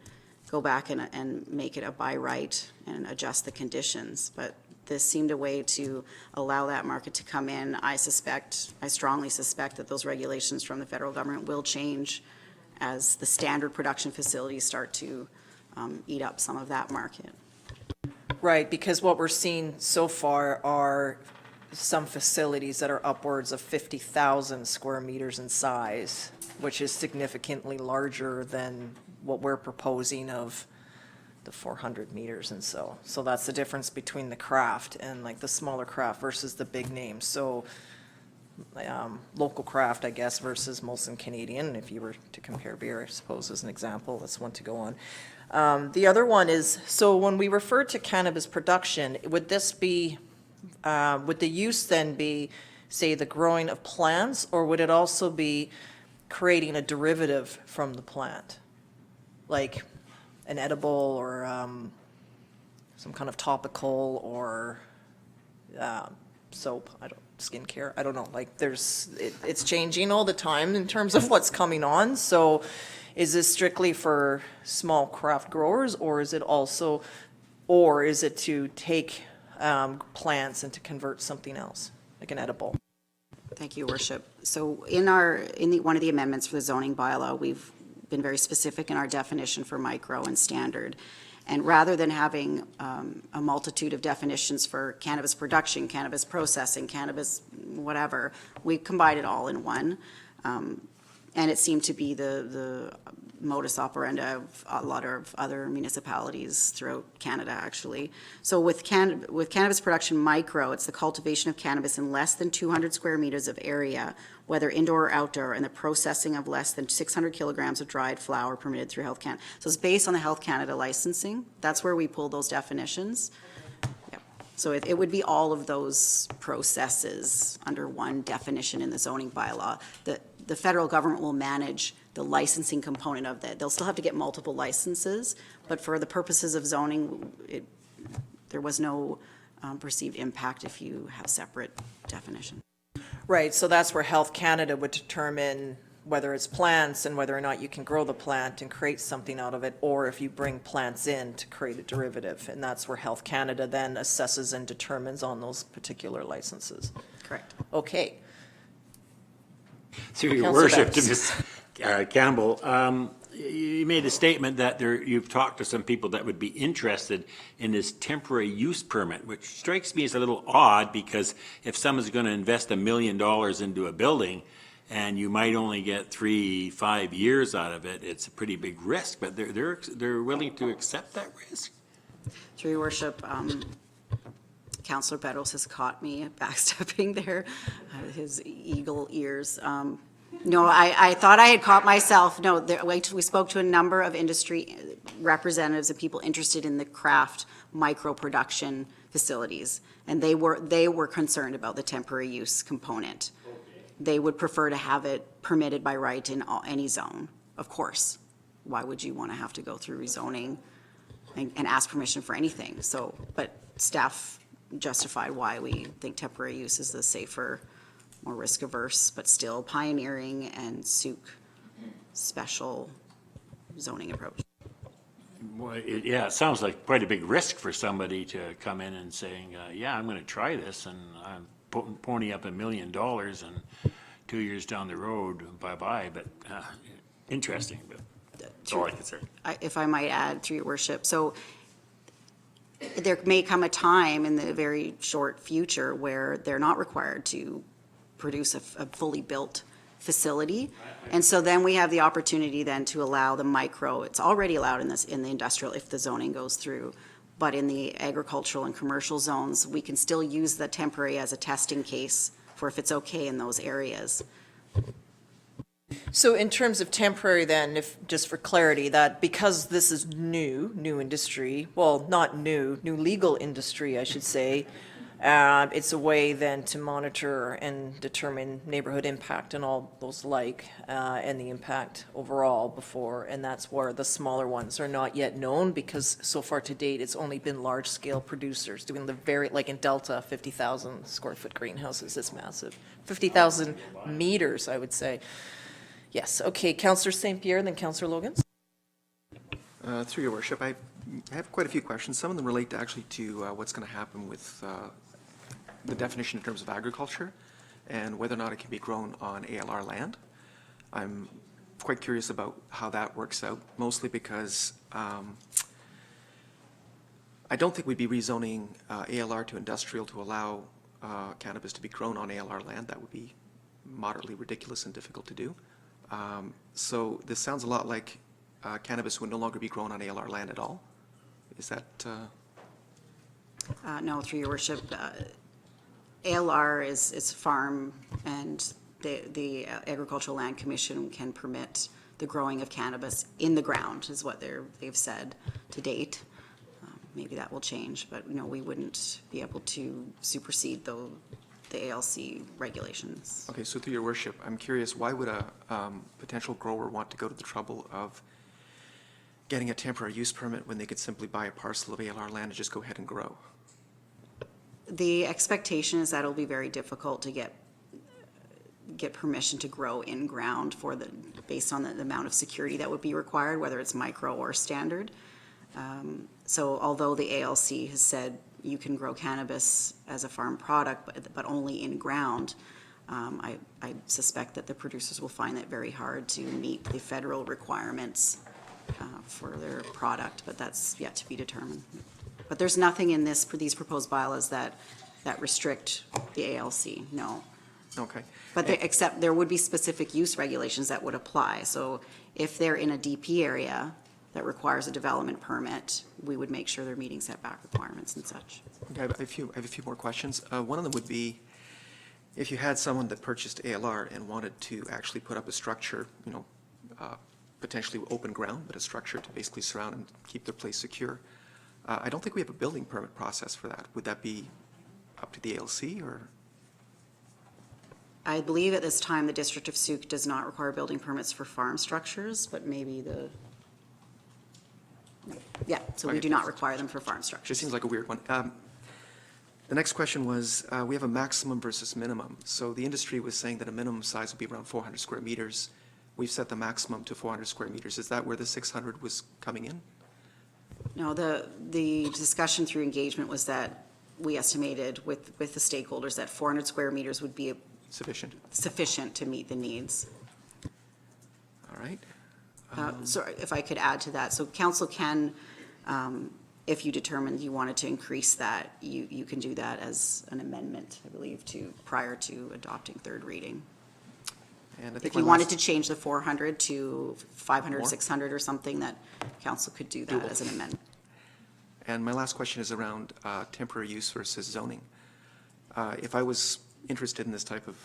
C: go back and make it a by right and adjust the conditions. But this seemed a way to allow that market to come in. I strongly suspect that those regulations from the federal government will change as the standard production facilities start to eat up some of that market.
A: Right, because what we're seeing so far are some facilities that are upwards of 50,000 square meters in size, which is significantly larger than what we're proposing of the 400 meters and so. So that's the difference between the craft and like the smaller craft versus the big names. So local craft, I guess, versus Molson Canadian, if you were to compare beer, I suppose, as an example, that's one to go on. The other one is, so when we refer to cannabis production, would this be, would the use then be, say, the growing of plants, or would it also be creating a derivative from the plant? Like an edible or some kind of topical or soap, I don't, skincare, I don't know, like it's changing all the time in terms of what's coming on. So is this strictly for small craft growers, or is it also, or is it to take plants and to convert something else, like an edible?
C: Thank you, Your Worship. So in one of the amendments for the zoning bylaw, we've been very specific in our definition for micro and standard. And rather than having a multitude of definitions for cannabis production, cannabis processing, cannabis whatever, we combined it all in one. And it seemed to be the modus operandi of a lot of other municipalities throughout Canada, actually. So with cannabis production micro, it's the cultivation of cannabis in less than 200 square meters of area, whether indoor or outdoor, and the processing of less than 600 kilograms of dried flower permitted through Health Canada. So it's based on the Health Canada licensing. That's where we pull those definitions. Yep. So it would be all of those processes under one definition in the zoning bylaw. The federal government will manage the licensing component of that. They'll still have to get multiple licenses, but for the purposes of zoning, there was no perceived impact if you have separate definition.
A: Right, so that's where Health Canada would determine whether it's plants and whether or not you can grow the plant and create something out of it, or if you bring plants in to create a derivative. And that's where Health Canada then assesses and determines on those particular licenses.
C: Correct.
A: Okay.
D: Through your
A: Councillor
D: worship, to
A: Betts.
D: Ms. Campbell, you made a statement that you've talked to some people that would be interested in this temporary use permit, which strikes me as a little odd, because if someone's going to invest $1 million into a building and you might only get 3-5 years out of it, it's a pretty big risk, but they're willing to accept that risk?
C: Through your worship, Councillor Beddoes has caught me backstepping there, his eagle ears. No, I thought I had caught myself. No, we spoke to a number of industry representatives and people interested in the craft micro production facilities, and they were concerned about the temporary use component. Okay. They would prefer to have it permitted by right in any zone, of course. Why would you want to have to go through rezoning and ask permission for anything? So, but staff justified why we think temporary use is the safer, more risk-averse, but still pioneering and Sooke special zoning approach.
D: Well, it sounds like quite a big risk for somebody to come in and saying, yeah, I'm going to try this, and I'm ponying up $1 million, and 2 years down the road, bye-bye, but interesting, but that's all I can say.
C: If I might add, through your worship, so there may come a time in the very short future where they're not required to produce a fully built facility. And so then we have the opportunity then to allow the micro, it's already allowed in the industrial if the zoning goes through, but in the agricultural and commercial zones, we can still use the temporary as a testing case for if it's okay in those areas.
A: So in terms of temporary then, if, just for clarity, that because this is new industry, well, not new legal industry, I should say, it's a way then to monitor and determine neighborhood impact and all those like, and the impact overall before, and that's where the smaller ones are not yet known, because so far to date, it's only been large-scale producers doing the very, like in Delta, 50,000 square foot greenhouses, it's massive. 50,000 meters, I would say. Yes, okay, Councillor St. Pierre, then Councillor Logans.
F: Through your worship, I have quite a few questions. Some of them relate actually to what's going to happen with the definition in terms of agriculture and whether or not it can be grown on ALR land. I'm quite curious about how that works out, mostly because I don't think we'd be rezoning ALR to industrial to allow cannabis to be grown on ALR land. That would be moderately ridiculous and difficult to do. So this sounds a lot like cannabis would no longer be grown on ALR land at all. Is that,
C: No, through your worship, ALR is farm, and the Agricultural Land Commission can permit the growing of cannabis in the ground, is what they've said to date. Maybe that will change, but no, we wouldn't be able to supersede the ALC regulations.
F: okay, so through your worship, I'm curious, why would a potential grower want to go to the trouble of getting a temporary use permit when they could simply buy a parcel of ALR land and just go ahead and grow?
C: The expectation is that it'll be very difficult to get permission to grow in ground based on the amount of security that would be required, whether it's micro or standard. So although the ALC has said you can grow cannabis as a farm product, but only in ground, I suspect that the producers will find it very hard to meet the federal requirements for their product, but that's yet to be determined. But there's nothing in these proposed bylaws that restrict the ALC, no.
F: Okay.
C: But except there would be specific use regulations that would apply. So if they're in a DP area that requires a development permit, we would make sure they're meeting setback requirements and such.
F: Okay, I have a few more questions. One of them would be, if you had someone that purchased ALR and wanted to actually put up a structure, potentially open ground, but a structure to basically surround and keep their place secure, I don't think we have a building permit process for that. Would that be up to the ALC, or?
C: I believe at this time, the District of Sooke does not require building permits for farm structures, but maybe yeah, so we
F: Okay.
C: do not require them for farm structures.
F: Just seems like a weird one. The next question was, we have a maximum versus minimum. So the industry was saying that a minimum size would be around 400 square meters. We've set the maximum to 400 square meters. Is that where the 600 was coming in?
C: No, the discussion through engagement was that we estimated with the stakeholders that 400 square meters would be
F: Sufficient?
C: sufficient to meet the needs.
F: All right.
C: So if I could add to that, so council can, if you determined you wanted to increase that, you can do that as an amendment, I believe, prior to adopting third reading.
F: And I think
C: If you
F: my
C: wanted
F: last-
C: to change the 400 to 500,
F: More?
C: 600 or something, that council could do that
F: Doable.
C: as an amendment.
F: And my last question is around temporary use versus zoning. If I was interested in this type of,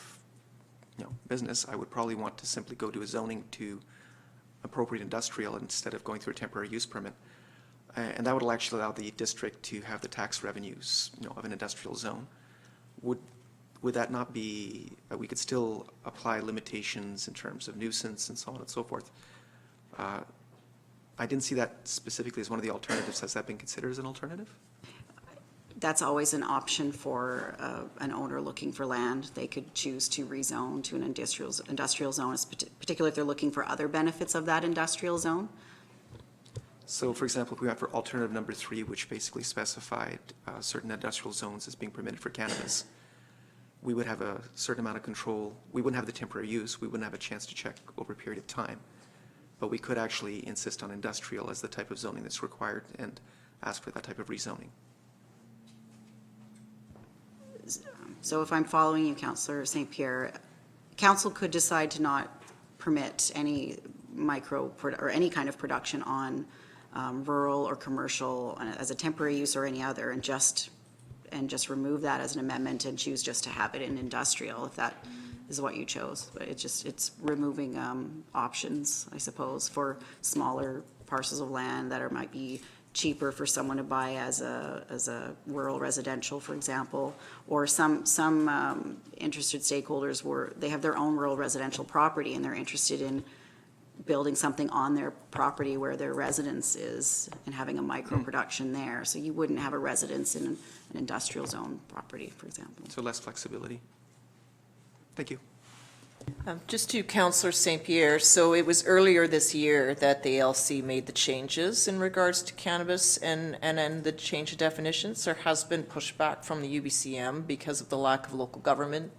F: business, I would probably want to simply go to a zoning to appropriate industrial instead of going through a temporary use permit. And that would actually allow the district to have the tax revenues, of an industrial zone. Would that not be, we could still apply limitations in terms of nuisance and so on and so forth? I didn't see that specifically as one of the alternatives. Has that been considered as an alternative?
C: That's always an option for an owner looking for land. They could choose to rezone to an industrial zone, particularly if they're looking for other benefits of that industrial zone.
F: So, for example, if we went for alternative number 3, which basically specified certain industrial zones as being permitted for cannabis, we would have a certain amount of control. We wouldn't have the temporary use. We wouldn't have a chance to check over a period of time. But we could actually insist on industrial as the type of zoning that's required and ask for that type of rezoning.
C: So if I'm following you, Councillor St. Pierre, council could decide to not permit any or any kind of production on rural or commercial as a temporary use or any other, and just remove that as an amendment and choose just to have it in industrial, if that is what you chose. But it's removing options, I suppose, for smaller parcels of land that might be cheaper for someone to buy as a rural residential, for example, or some interested stakeholders they have their own rural residential property and they're interested in building something on their property where their residence is and having a micro production there. So you wouldn't have a residence in an industrial zone property, for example.
F: So less flexibility. Thank you.
A: Just to Councillor St. Pierre, so it was earlier this year that the ALC made the changes in regards to cannabis and then the change of definitions. There has been pushback from the UBCM because of the lack of local government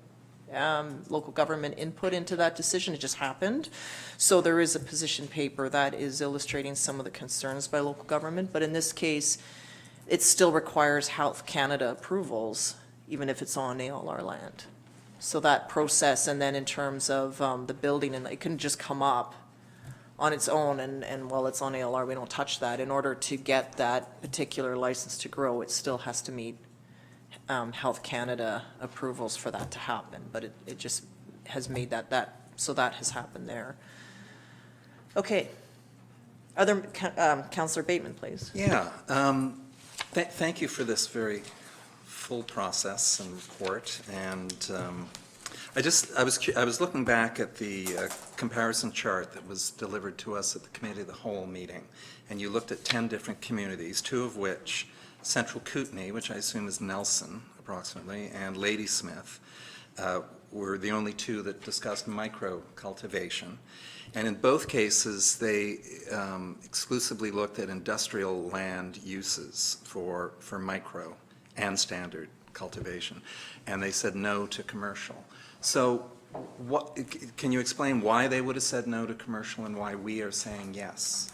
A: input into that decision. It just happened. So there is a position paper that is illustrating some of the concerns by local government, but in this case, it still requires Health Canada approvals, even if it's on ALR land. So that process, and then in terms of the building, and it couldn't just come up on its own, and while it's on ALR, we don't touch that. In order to get that particular license to grow, it still has to meet Health Canada approvals for that to happen, but it just has made so that has happened there. Okay. Other, Councillor Bateman, please.
E: Yeah, thank you for this very full process and report, and I was looking back at the comparison chart that was delivered to us at the Committee of the Whole meeting, and you looked at 10 different communities, 2 of which, Central Kootenay, which I assume is Nelson approximately, and Ladysmith, were the only 2 that discussed micro-cultivation. And in both cases, they exclusively looked at industrial land uses for micro and standard cultivation, and they said no to commercial. So can you explain why they would have said no to commercial and why we are saying yes?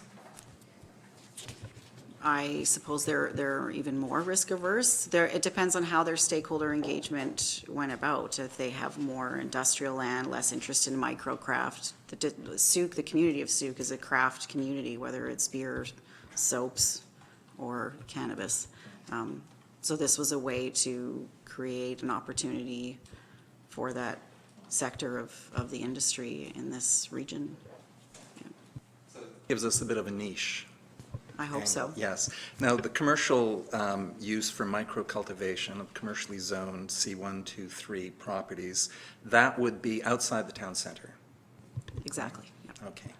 C: I suppose they're even more risk averse. It depends on how their stakeholder engagement went about. If they have more industrial land, less interest in microcraft. Sooke, the community of Sooke, is a craft community, whether it's beer, soaps, or cannabis. So this was a way to create an opportunity for that sector of the industry in this region.
E: Gives us a bit of a niche.
C: I hope so.
E: Yes. Now, the commercial use for micro-cultivation of commercially zoned C1, 2, 3 properties, that would be outside the town center?
C: Exactly. Yeah.
E: Okay.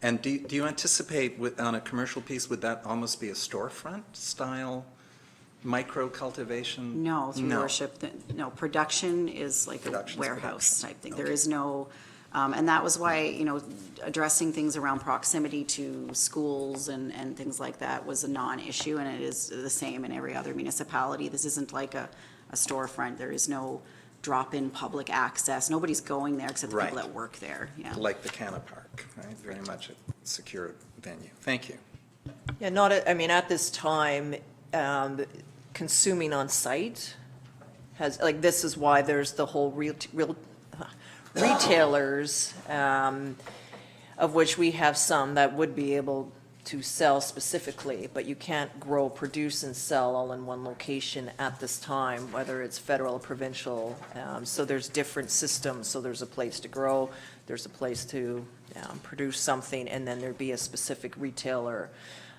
E: And do you anticipate, on a commercial piece, would that almost be a storefront style micro-cultivation?
C: No, through your worship, no, production is like a
E: Production's
C: warehouse type thing. There
E: Okay.
C: is no, and that was why, addressing things around proximity to schools and things like that was a non-issue, and it is the same in every other municipality. This isn't like a storefront. There is no drop-in public access. Nobody's going there except the people
E: Right.
C: that work there, yeah.
E: Like the Canna Park, right? Very much a secure venue. Thank you.
A: Yeah, at this time, consuming on site has, this is why there's the whole retailers, of which we have some that would be able to sell specifically, but you can't grow, produce, and sell all in one location at this time, whether it's federal or provincial. So there's different systems. So there's a place to grow, there's a place to produce something, and then there'd be a specific retailer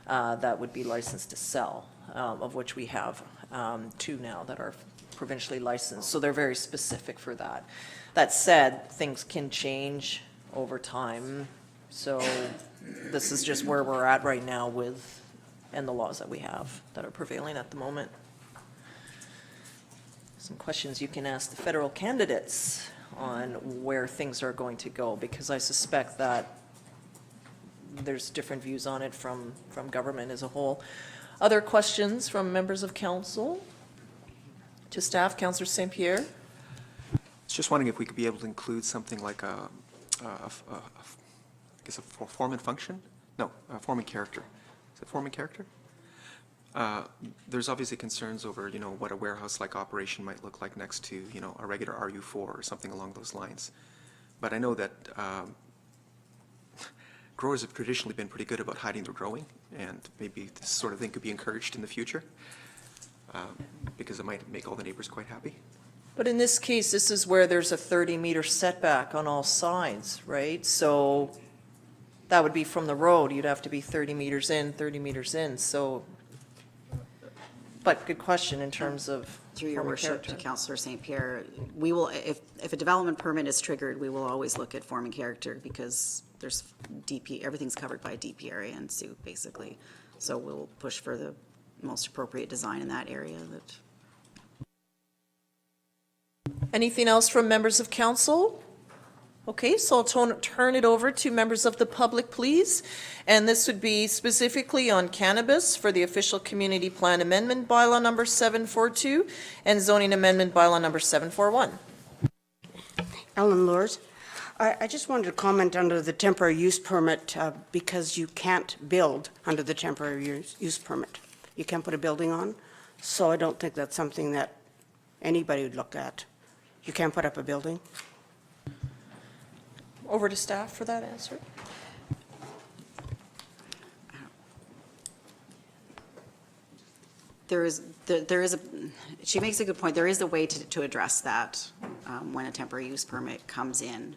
A: that would be licensed to sell, of which we have 2 now that are provincially licensed. So they're very specific for that. That said, things can change over time. So this is just where we're at right now and the laws that we have that are prevailing at the moment. Some questions you can ask the federal candidates on where things are going to go, because I suspect that there's different views on it from government as a whole. Other questions from members of council? To staff, Councillor St. Pierre?
F: Just wondering if we could be able to include something like I guess a form and function? No, a form and character. Is it form and character? There's obviously concerns over, what a warehouse-like operation might look like next to, a regular RU4 or something along those lines. But I know that growers have traditionally been pretty good about hiding their growing, and maybe this sort of thing could be encouraged in the future, because it might make all the neighbors quite happy.
A: But in this case, this is where there's a 30-meter setback on all sides, right? So that would be from the road. You'd have to be 30 meters in, 30 meters in, so. But good question in terms of.
C: Through your
A: form and
C: worship to
A: character.
C: Councillor St. Pierre, we will, if a development permit is triggered, we will always look at form and character, because there's everything's covered by DPRA and Sooke, basically. So we'll push for the most appropriate design in that area that.
A: Anything else from members of council? Okay, so I'll turn it over to members of the public, please. And this would be specifically on cannabis for the official community plan amendment bylaw number 742 and zoning amendment bylaw number 741.
L: Ellen Lures. I just wanted to comment under the temporary use permit, because you can't build under the temporary use permit. You can't put a building on, so I don't think that's something that anybody would look at. You can't put up a building.
A: Over to staff for that answer.
C: She makes a good point. There is a way to address that when a temporary use permit comes in.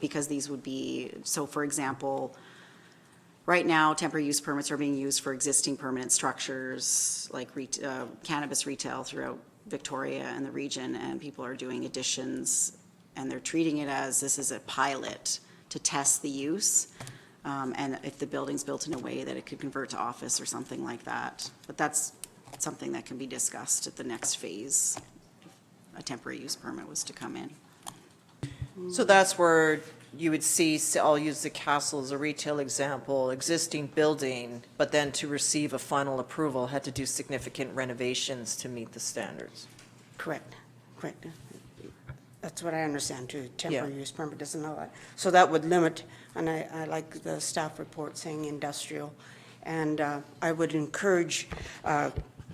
C: Because these would be, so for example, right now, temporary use permits are being used for existing permanent structures like cannabis retail throughout Victoria and the region, and people are doing additions, and they're treating it as this is a pilot to test the use, and if the building's built in a way that it could convert to office or something like that. But that's something that can be discussed at the next phase. A temporary use permit was to come in.
A: So that's where you would see, I'll use the castle as a retail example, existing building, but then to receive a final approval, had to do significant renovations to meet the standards.
L: Correct. That's what I understand too. Temporary use permit doesn't allow that. So that would limit, and I like the staff report saying industrial. And I would encourage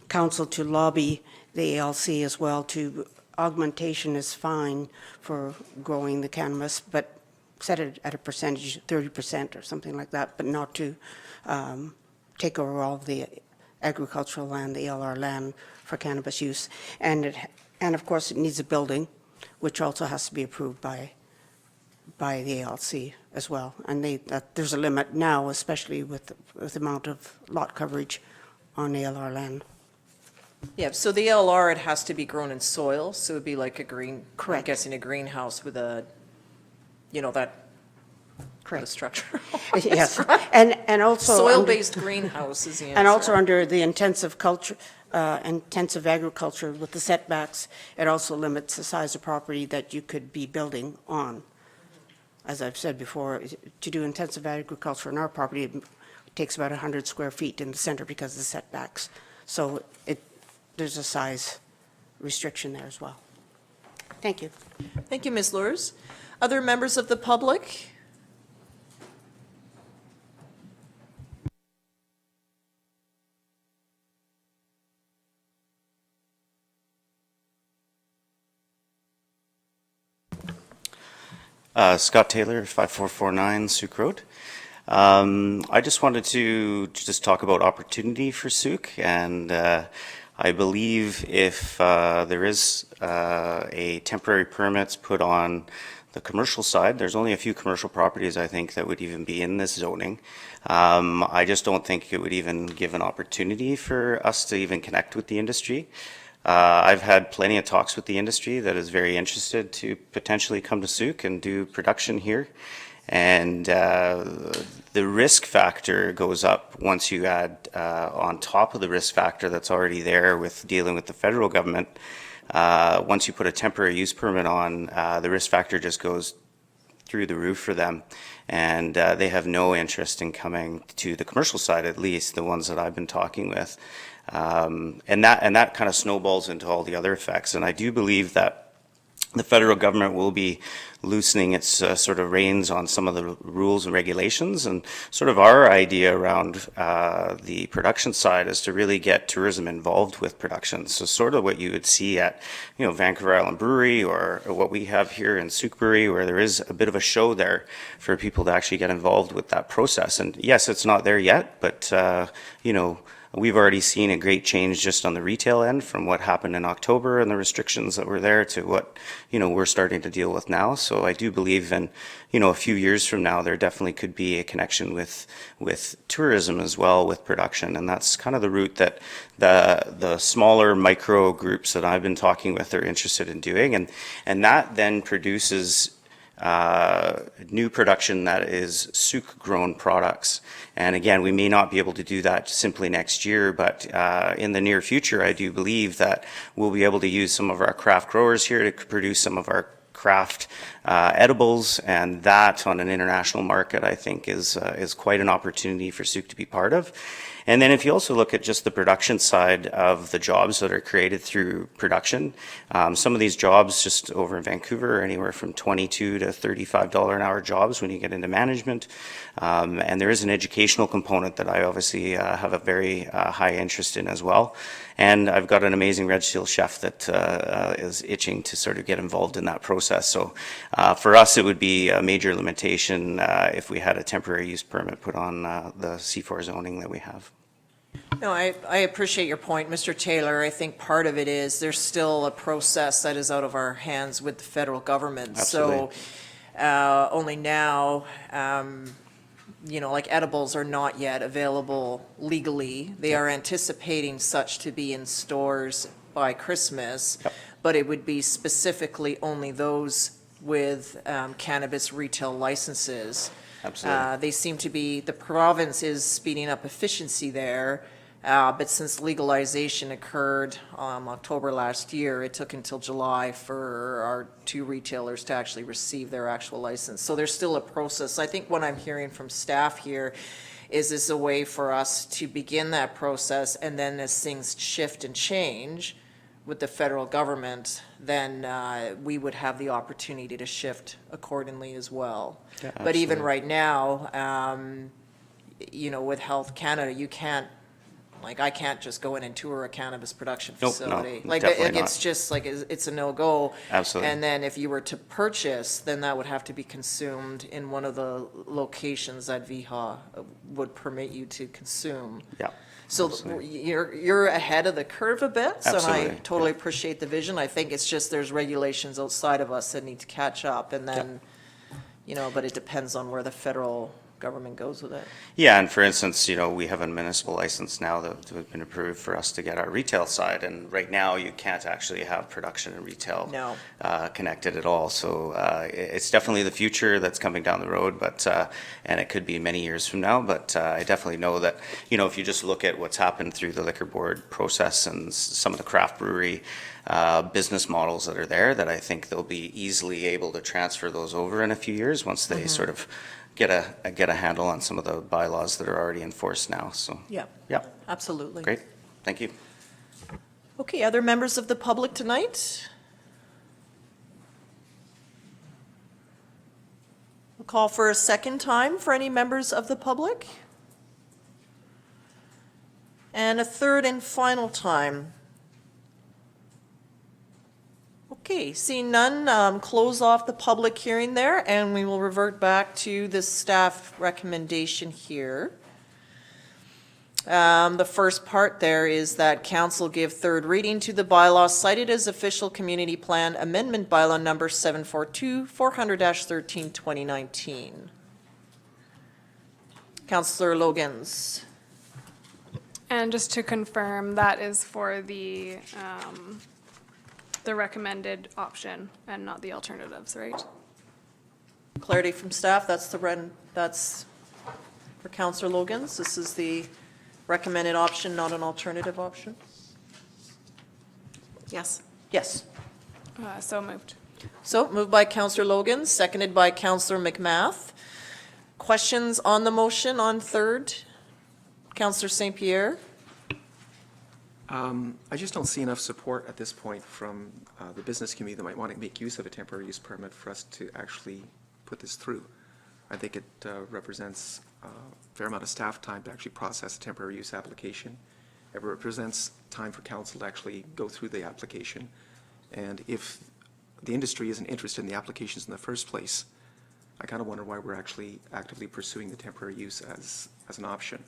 L: council to lobby the ALC as well to, augmentation is fine for growing the cannabis, but set it at a percentage, 30% or something like that, but not to take over all of the agricultural land, the ALR land for cannabis use. And of course, it needs a building, which also has to be approved by the ALC as well. And there's a limit now, especially with the amount of lot coverage on ALR land.
A: Yeah, so the LR, it has to be grown in soil, so it'd be like a green, I'm
L: Correct.
A: guessing a greenhouse with a, that
L: Correct.
A: structure.
L: Yes, and also.
A: Soil-based greenhouse is the answer.
L: And also under the intensive agriculture with the setbacks, it also limits the size of property that you could be building on. As I've said before, to do intensive agriculture on our property, it takes about 100 square feet in the center because of the setbacks. So there's a size restriction there as well. Thank you.
A: Thank you, Ms. Lurs. Other members of the public?
M: Scott Taylor, 5449 Sooke Road. I just wanted to just talk about opportunity for Sooke, and I believe if there is a temporary permits put on the commercial side, there's only a few commercial properties I think that would even be in this zoning. I just don't think it would even give an opportunity for us to even connect with the industry. I've had plenty of talks with the industry that is very interested to potentially come to Sooke and do production here. And the risk factor goes up once you add on top of the risk factor that's already there with dealing with the federal government. Once you put a temporary use permit on, the risk factor just goes through the roof for them. And they have no interest in coming to the commercial side, at least the ones that I've been talking with. And that kind of snowballs into all the other effects. And I do believe that the federal government will be loosening its sort of reins on some of the rules and regulations. And sort of our idea around the production side is to really get tourism involved with production. So sort of what you would see at, Vancouver Island Brewery, or what we have here in Sooke Brewery, where there is a bit of a show there for people to actually get involved with that process. And yes, it's not there yet, but, we've already seen a great change just on the retail end from what happened in October and the restrictions that were there to what, we're starting to deal with now. So I do believe in, a few years from now, there definitely could be a connection with tourism as well, with production. And that's kind of the route that the smaller micro groups that I've been talking with are interested in doing. And that then produces new production that is Sooke grown products. And again, we may not be able to do that simply next year, but in the near future, I do believe that we'll be able to use some of our craft growers here to produce some of our craft edibles, and that on an international market, I think is quite an opportunity for Sooke to be part of. And then if you also look at just the production side of the jobs that are created through production, some of these jobs just over in Vancouver are anywhere from $22 to $35 an hour jobs when you get into management. And there is an educational component that I obviously have a very high interest in as well. And I've got an amazing Red Seal chef that is itching to sort of get involved in that process. So for us, it would be a major limitation if we had a temporary use permit put on the C4 zoning that we have.
A: No, I appreciate your point, Mr. Taylor. I think part of it is there's still a process that is out of our hands with the federal government.
M: Absolutely.
A: So only now, like edibles are not yet available legally. They are anticipating such to be in stores by Christmas, but it would be specifically only those with cannabis retail licenses.
M: Absolutely.
A: They seem to be, the province is speeding up efficiency there, but since legalization occurred October last year, it took until July for our 2 retailers to actually receive their actual license. So there's still a process. I think what I'm hearing from staff here is a way for us to begin that process, and then as things shift and change with the federal government, then we would have the opportunity to shift accordingly as well.
M: Yeah,
A: But even
M: absolutely.
A: right now, with Health Canada, you can't, I can't just go in and tour a cannabis production
M: Nope, no,
A: facility.
M: definitely
A: It's
M: not.
A: just it's a no-go.
M: Absolutely.
A: And then if you were to purchase, then that would have to be consumed in one of the locations that VHA would permit you to consume.
M: Yeah.
A: So
M: absolutely.
A: you're ahead of the curve a bit, so I
M: Absolutely,
A: totally appreciate the vision. I think it's just there's regulations outside of us that need to catch up, and then, but it depends on where the federal government goes with it.
M: Yeah, and for instance, we have a municipal license now that has been approved for us to get our retail side, and right now you can't actually have production and retail
A: No.
M: connected at all. So it's definitely the future that's coming down the road, but and it could be many years from now. But I definitely know that if you just look at what's happened through the liquor board process and some of the craft brewery business models that are there, that I think they'll be easily able to transfer those over in a few years once they sort of get a handle on some of the bylaws that are already enforced now, so.
A: Yeah.
M: Yeah,
A: Absolutely.
M: great, thank you.
A: Okay, other members of the public tonight? We'll call for a second time for any members of the public. And a third and final time. Okay, seeing none, close off the public hearing there, and we will revert back to the staff recommendation here. The first part there is that council give third reading to the bylaw cited as official community plan amendment bylaw number 742, 400-13, 2019. Councillor Logans.
H: And just to confirm, that is for the recommended option and not the alternatives, right?
A: Clarity from staff, that's for Councillor Logans. This is the recommended option, not an alternative option?
C: Yes.
A: Yes.
H: So moved.
A: So moved by Councillor Logan, seconded by Councillor McMath. Questions on the motion on third? Councillor St. Pierre?
F: I just don't see enough support at this point from the business community that might want to make use of a temporary use permit for us to actually put this through. I think it represents a fair amount of staff time to actually process a temporary use application. It represents time for council to actually go through the application. And if the industry isn't interested in the applications in the first place, I kind of wonder why we're actually actively pursuing the temporary use as an option.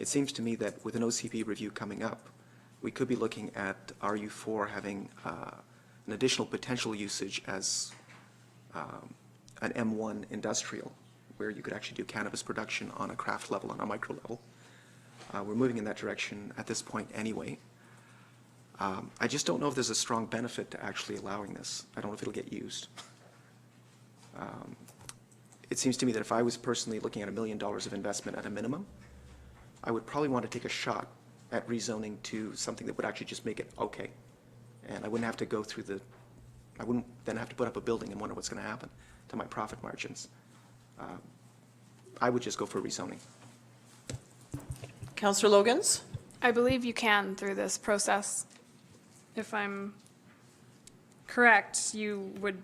F: It seems to me that with an OCP review coming up, we could be looking at RU4 having an additional potential usage as an M1 industrial, where you could actually do cannabis production on a craft level, on a micro level. We're moving in that direction at this point anyway. I just don't know if there's a strong benefit to actually allowing this. I don't know if it'll get used. It seems to me that if I was personally looking at $1 million of investment at a minimum, I would probably want to take a shot at rezoning to something that would actually just make it okay. And I wouldn't have to go through I wouldn't then have to put up a building and wonder what's going to happen to my profit margins. I would just go for rezoning.
A: Councillor Logans?
H: I believe you can through this process. If I'm correct, the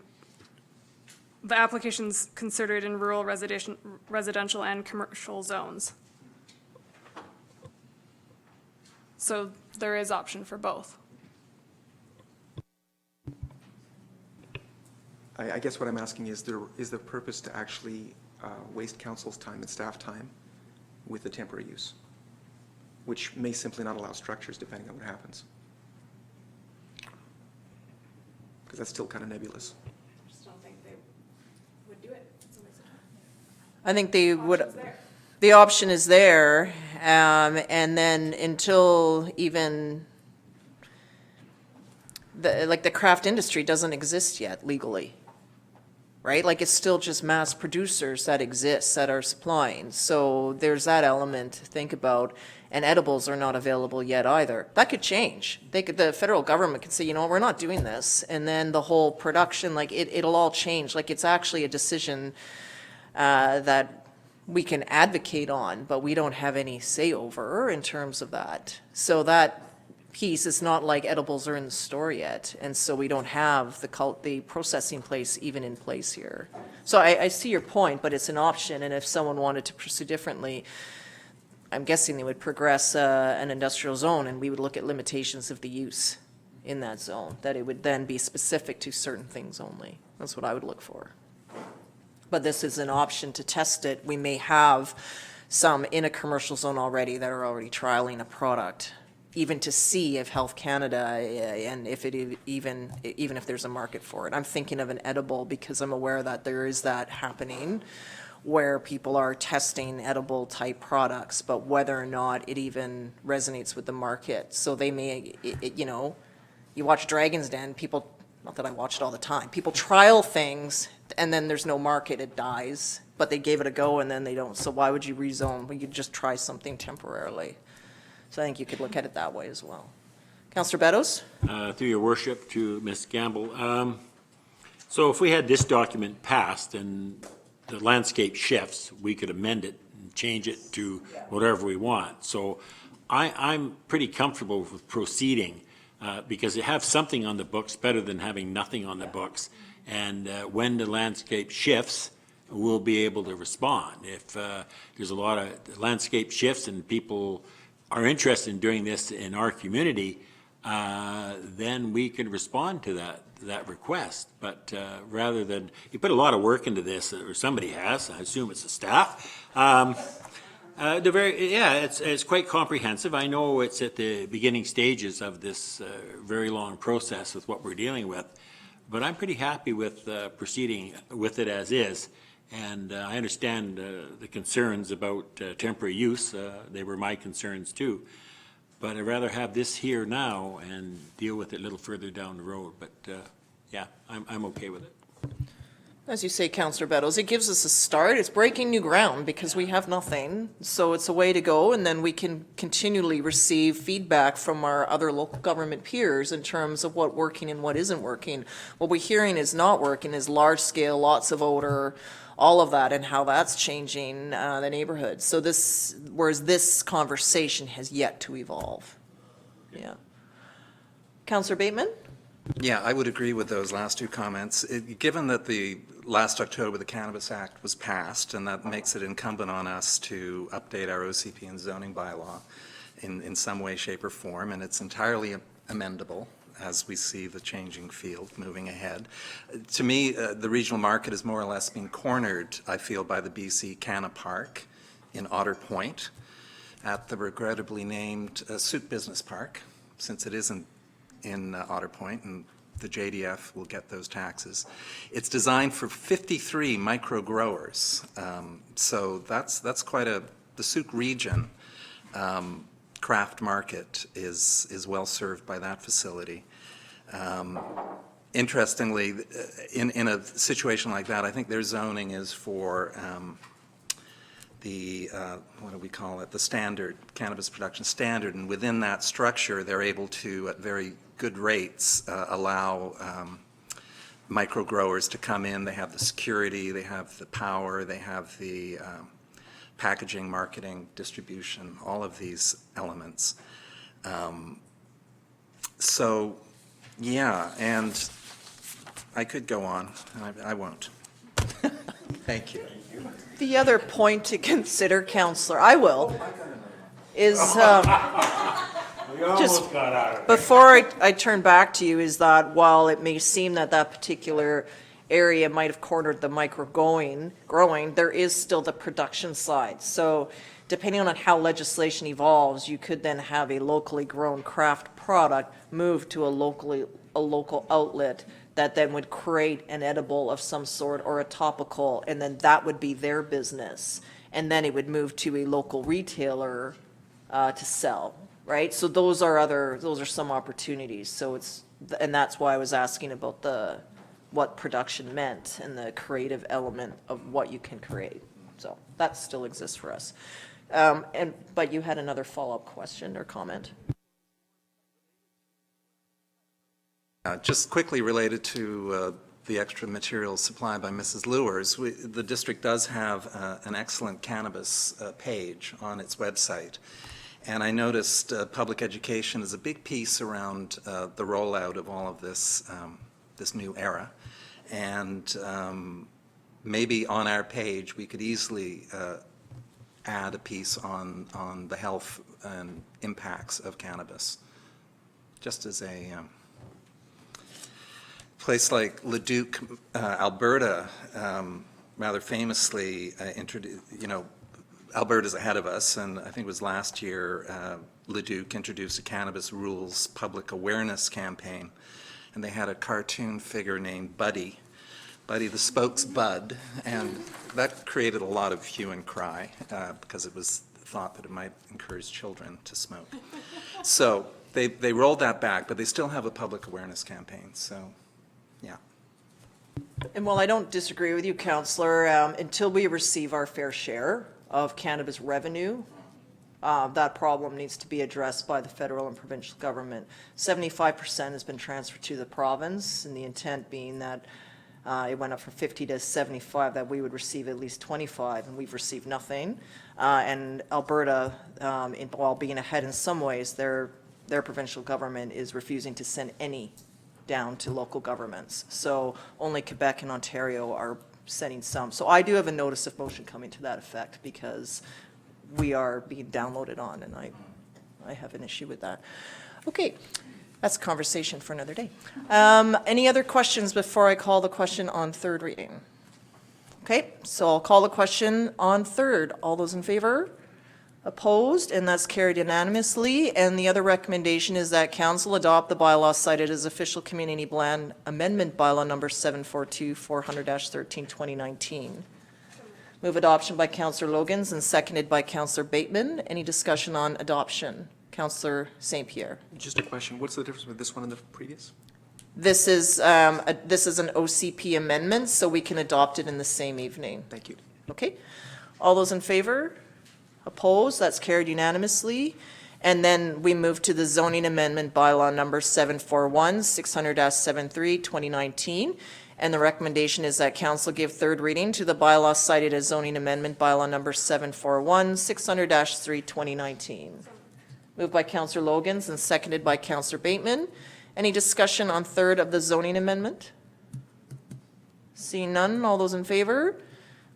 H: application's considered in rural residential and commercial zones. So there is option for both.
F: I guess what I'm asking is the purpose to actually waste council's time and staff time with the temporary use? which may simply not allow structures depending on what happens. Because that's still kind of nebulous.
H: Just don't think they would do it.
A: I think they would, the option is there, and then until even, the craft industry doesn't exist yet legally, right? Like, it's still just mass producers that exist, that are supplying. So there's that element to think about, and edibles are not available yet either. That could change. The federal government could say, you know, we're not doing this, and then the whole production, like, it'll all change. Like, it's actually a decision that we can advocate on, but we don't have any say over in terms of that. So that piece is not like edibles are in the store yet, and so we don't have the processing place even in place here. So I see your point, but it's an option, and if someone wanted to pursue differently, I'm guessing they would progress an industrial zone, and we would look at limitations of the use in that zone, that it would then be specific to certain things only. That's what I would look for. But this is an option to test it. We may have some in a commercial zone already that are already trialing a product, even to see if Health Canada, and if it even if there's a market for it. I'm thinking of an edible because I'm aware that there is that happening, where people are testing edible type products, but whether or not it even resonates with the market. So they may, you know, you watch Dragon's Den, people, not that I watch it all the time, people trial things and then there's no market, it dies, but they gave it a go and then they don't. So why would you rezone? Well, you just try something temporarily. So I think you could look at it that way as well. Councillor Beddoes?
D: Through your worship to Ms. Gamble. So if we had this document passed and the landscape shifts, we could amend it and change it to whatever we want. So I'm pretty comfortable with proceeding because you have something on the books better than having nothing on the books. And when the landscape shifts, we'll be able to respond. If there's a lot of landscape shifts and people are interested in doing this in our community, then we can respond to that request. But rather than, you put a lot of work into this, or somebody has, I assume it's the staff. It's quite comprehensive. I know it's at the beginning stages of this very long process with what we're dealing with, but I'm pretty happy with proceeding with it as is. And I understand the concerns about temporary use. They were my concerns too. But I'd rather have this here now and deal with it a little further down the road. But yeah, I'm okay with it.
A: As you say, Councillor Beddoes, it gives us a start. It's breaking new ground because we have nothing. So it's a way to go, and then we can continually receive feedback from our other local government peers in terms of what working and what isn't working. What we're hearing is not working is large scale, lots of odor, all of that, and how that's changing the neighborhood. So whereas this conversation has yet to evolve. Yeah. Councillor Bateman?
E: Yeah, I would agree with those last two comments. Given that the last October the Cannabis Act was passed, and that makes it incumbent on us to update our OCP and zoning bylaw in some way, shape, or form, and it's entirely amendable as we see the changing field moving ahead. To me, the regional market is more or less being cornered, I feel, by the BC Canna Park in Otter Point at the regrettably named Sooke Business Park, since it isn't in Otter Point, and the JDF will get those taxes. It's designed for 53 micro growers, so that's quite the Sooke region craft market is well served by that facility. Interestingly, in a situation like that, I think their zoning is for the, what do we call it, the standard, cannabis production standard, and within that structure, they're able to, at very good rates, allow micro growers to come in. They have the security, they have the power, they have the packaging, marketing, distribution, all of these elements. So, yeah, and I could go on, and I won't. Thank you.
A: The other point to consider, Councillor, I will, is just before I turn back to you, is that while it may seem that that particular area might have cornered the micro growing, there is still the production side. So depending on how legislation evolves, you could then have a locally grown craft product move to a local outlet that then would create an edible of some sort or a topical, and then that would be their business. And then it would move to a local retailer to sell, right? So those are some opportunities. So and that's why I was asking about what production meant and the creative element of what you can create. So that still exists for us. But you had another follow-up question or comment?
E: Just quickly related to the extra materials supplied by Mrs. Lewers, the district does have an excellent cannabis page on its website. And I noticed public education is a big piece around the rollout of all of this, this new era. And maybe on our page, we could easily add a piece on the health and impacts of cannabis, just as a place like Leduc, Alberta, rather famously introduced, Alberta's ahead of us, and I think it was last year, Leduc introduced a cannabis rules public awareness campaign, and they had a cartoon figure named Buddy the Spokes Bud, and that created a lot of hue and cry because it was thought that it might encourage children to smoke. So they rolled that back, but they still have a public awareness campaign, so. Yeah.
A: And while I don't disagree with you, Councillor, until we receive our fair share of cannabis revenue, that problem needs to be addressed by the federal and provincial government. 75% has been transferred to the province, and the intent being that it went up from 50 to 75, that we would receive at least 25, and we've received nothing. And Alberta, while being ahead in some ways, their provincial government is refusing to send any down to local governments. So only Quebec and Ontario are sending some. So I do have a notice of motion coming to that effect because we are being downloaded on, and I have an issue with that. Okay, that's a conversation for another day. Any other questions before I call the question on third reading? Okay, so I'll call the question on third. All those in favor? Opposed, and that's carried unanimously. And the other recommendation is that council adopt the bylaw cited as official community plan amendment bylaw number 742 400-13 2019. Move adoption by Councillor Logans and seconded by Councillor Bateman. Any discussion on adoption? Councillor St. Pierre.
F: Just a question. What's the difference with this one and the previous?
A: This is an OCP amendment, so we can adopt it in the same evening.
F: Thank you.
A: Okay. All those in favor? Opposed? That's carried unanimously. And then we move to the zoning amendment bylaw number 741, 600-73, 2019. And the recommendation is that council give third reading to the bylaw cited as zoning amendment bylaw number 741, 600-3, 2019. Moved by Councillor Logans and seconded by Councillor Bateman. Any discussion on third of the zoning amendment? Seeing none, all those in favor?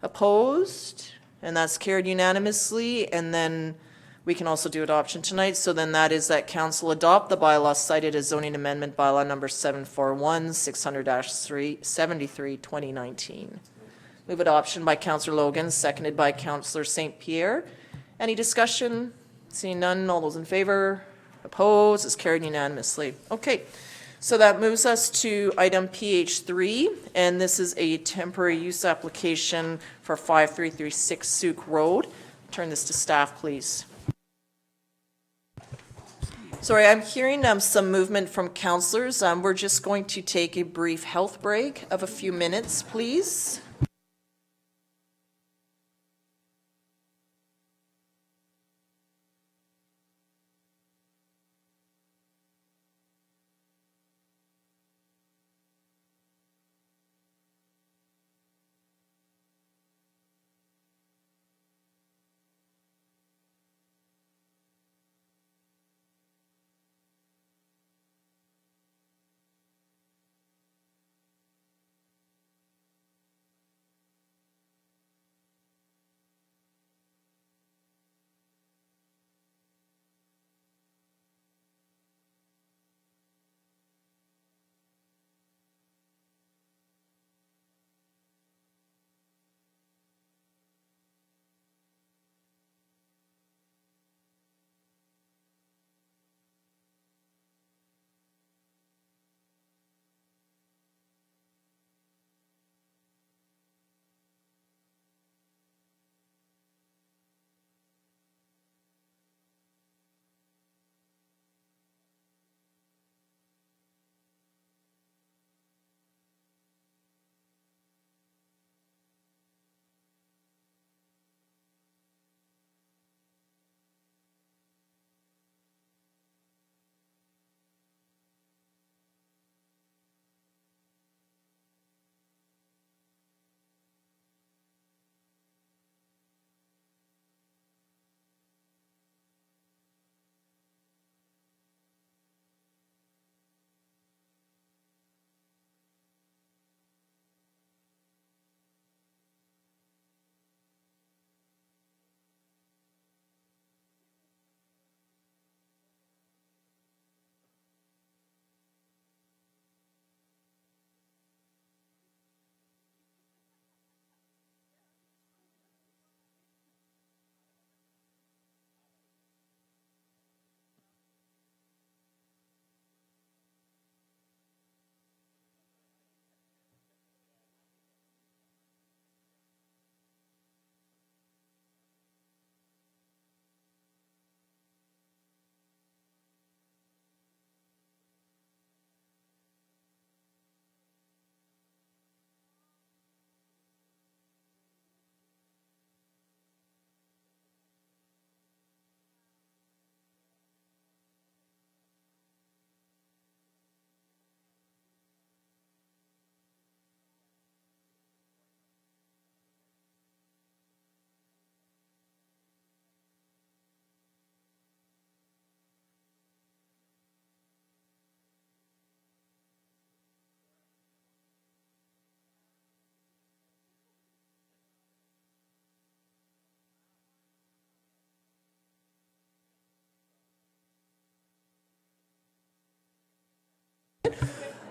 A: Opposed? And that's carried unanimously. And then we can also do adoption tonight. So then that is that council adopt the bylaw cited as zoning amendment bylaw number 741, 600-3, 73, 2019. Move adoption by Councillor Logan, seconded by Councillor St. Pierre. Any discussion? Seeing none, all those in favor? Opposed? It's carried unanimously. Okay. So that moves us to item PH3, and this is a temporary use application for 5336 Sooke Road. Turn this to staff, please. Sorry, I'm hearing some movement from councillors. We're just going to take a brief health break of a few minutes, please.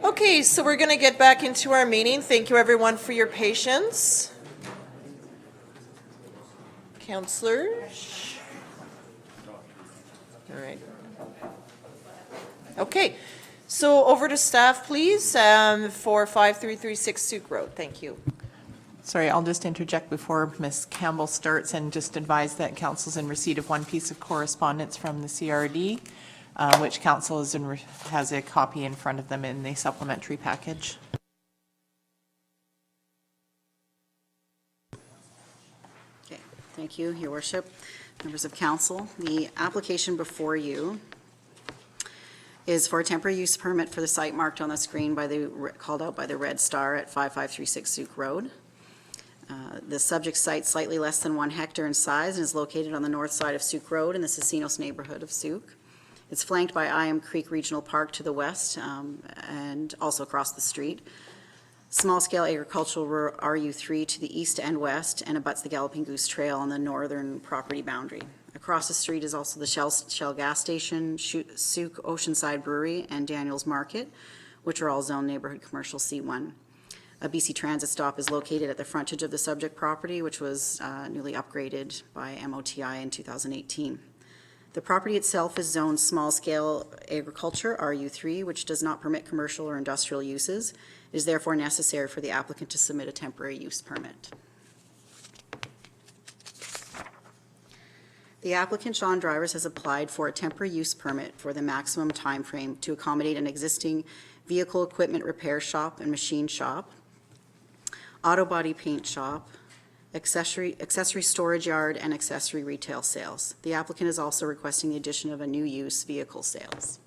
A: Okay, so we're going to get back into our meeting. Thank you, everyone, for your patience. Councillors? All right. Okay, so over to staff, please, for 5336 Sooke Road. Thank you.
B: Sorry, I'll just interject before Ms. Campbell starts and just advise that council's in receipt of one piece of correspondence from the CRD, which council has a copy in front of them in the supplementary package.
C: Okay, thank you, Your Worship. Members of council, the application before you is for a temporary use permit for the site marked on the screen by called out by the red star at 5536 Sooke Road. The subject site slightly less than 1 hectare in size and is located on the north side of Sooke Road in the Casinos neighborhood of Sooke. It's flanked by Iam Creek Regional Park to the west and also across the street. Small-scale agricultural RU3 to the east and west, and abuts the Galloping Goose Trail on the northern property boundary. Across the street is also the Shell gas station, Sooke Oceanside Brewery, and Daniels Market, which are all zoned neighborhood commercial C1. A BC Transit stop is located at the frontage of the subject property, which was newly upgraded by MOTI in 2018. The property itself is zoned small-scale agriculture, RU3, which does not permit commercial or industrial uses. It is therefore necessary for the applicant to submit a temporary use permit. The applicant, Sean Drivers, has applied for a temporary use permit for the maximum time frame to accommodate an existing vehicle equipment repair shop and machine shop, auto body paint shop, accessory storage yard, and accessory retail sales. The applicant is also requesting the addition of a new use vehicle sales.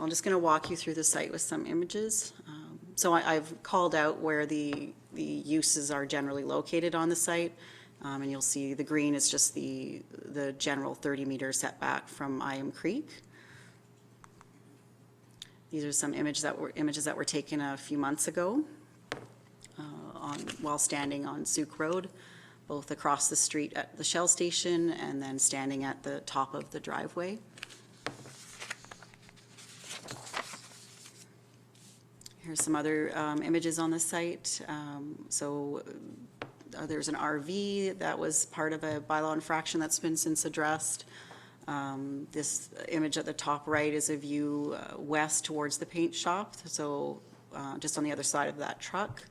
C: I'm just going to walk you through the site with some images. So I've called out where the uses are generally located on the site, and you'll see the green is just the general 30-meter setback from Iam Creek. These are some images that were taken a few months ago while standing on Sooke Road, both across the street at the Shell station and then standing at the top of the driveway. Here's some other images on the site. There's an RV that was part of a bylaw infraction that's been since addressed. This image at the top right is a view west towards the paint shop, so just on the other side of that truck.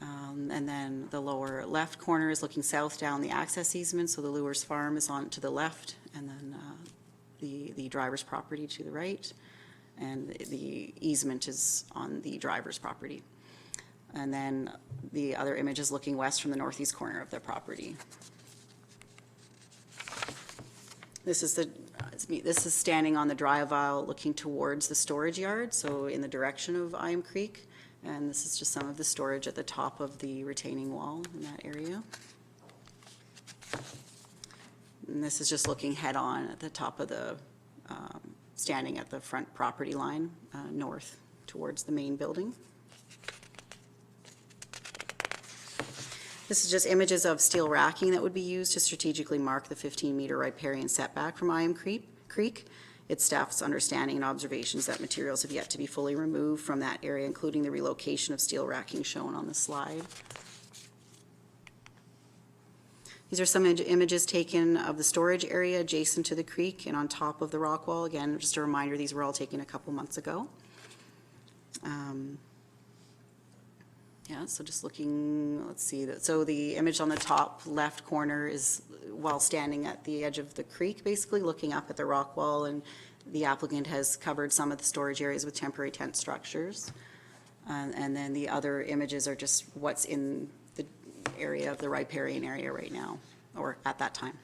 C: And then the lower left corner is looking south down the access easement, so the Lewers Farm is on to the left, and then the driver's property to the right, and the easement is on the driver's property. And then the other image is looking west from the northeast corner of the property. This is standing on the drive aisle looking towards the storage yard, so in the direction of Iam Creek. And this is just some of the storage at the top of the retaining wall in that area. And this is just looking head on at the top of the, standing at the front property line, north towards the main building. This is just images of steel racking that would be used to strategically mark the 15-meter riparian setback from Iam Creek. It's staff's understanding and observations that materials have yet to be fully removed from that area, including the relocation of steel racking shown on the slide. These are some images taken of the storage area adjacent to the creek and on top of the rock wall. Again, just a reminder, these were all taken a couple months ago. Yeah, so just looking, let's see, so the image on the top left corner is while standing at the edge of the creek, basically looking up at the rock wall, and the applicant has covered some of the storage areas with temporary tent structures. And then the other images are just what's in the area of the riparian area right now, or at that time.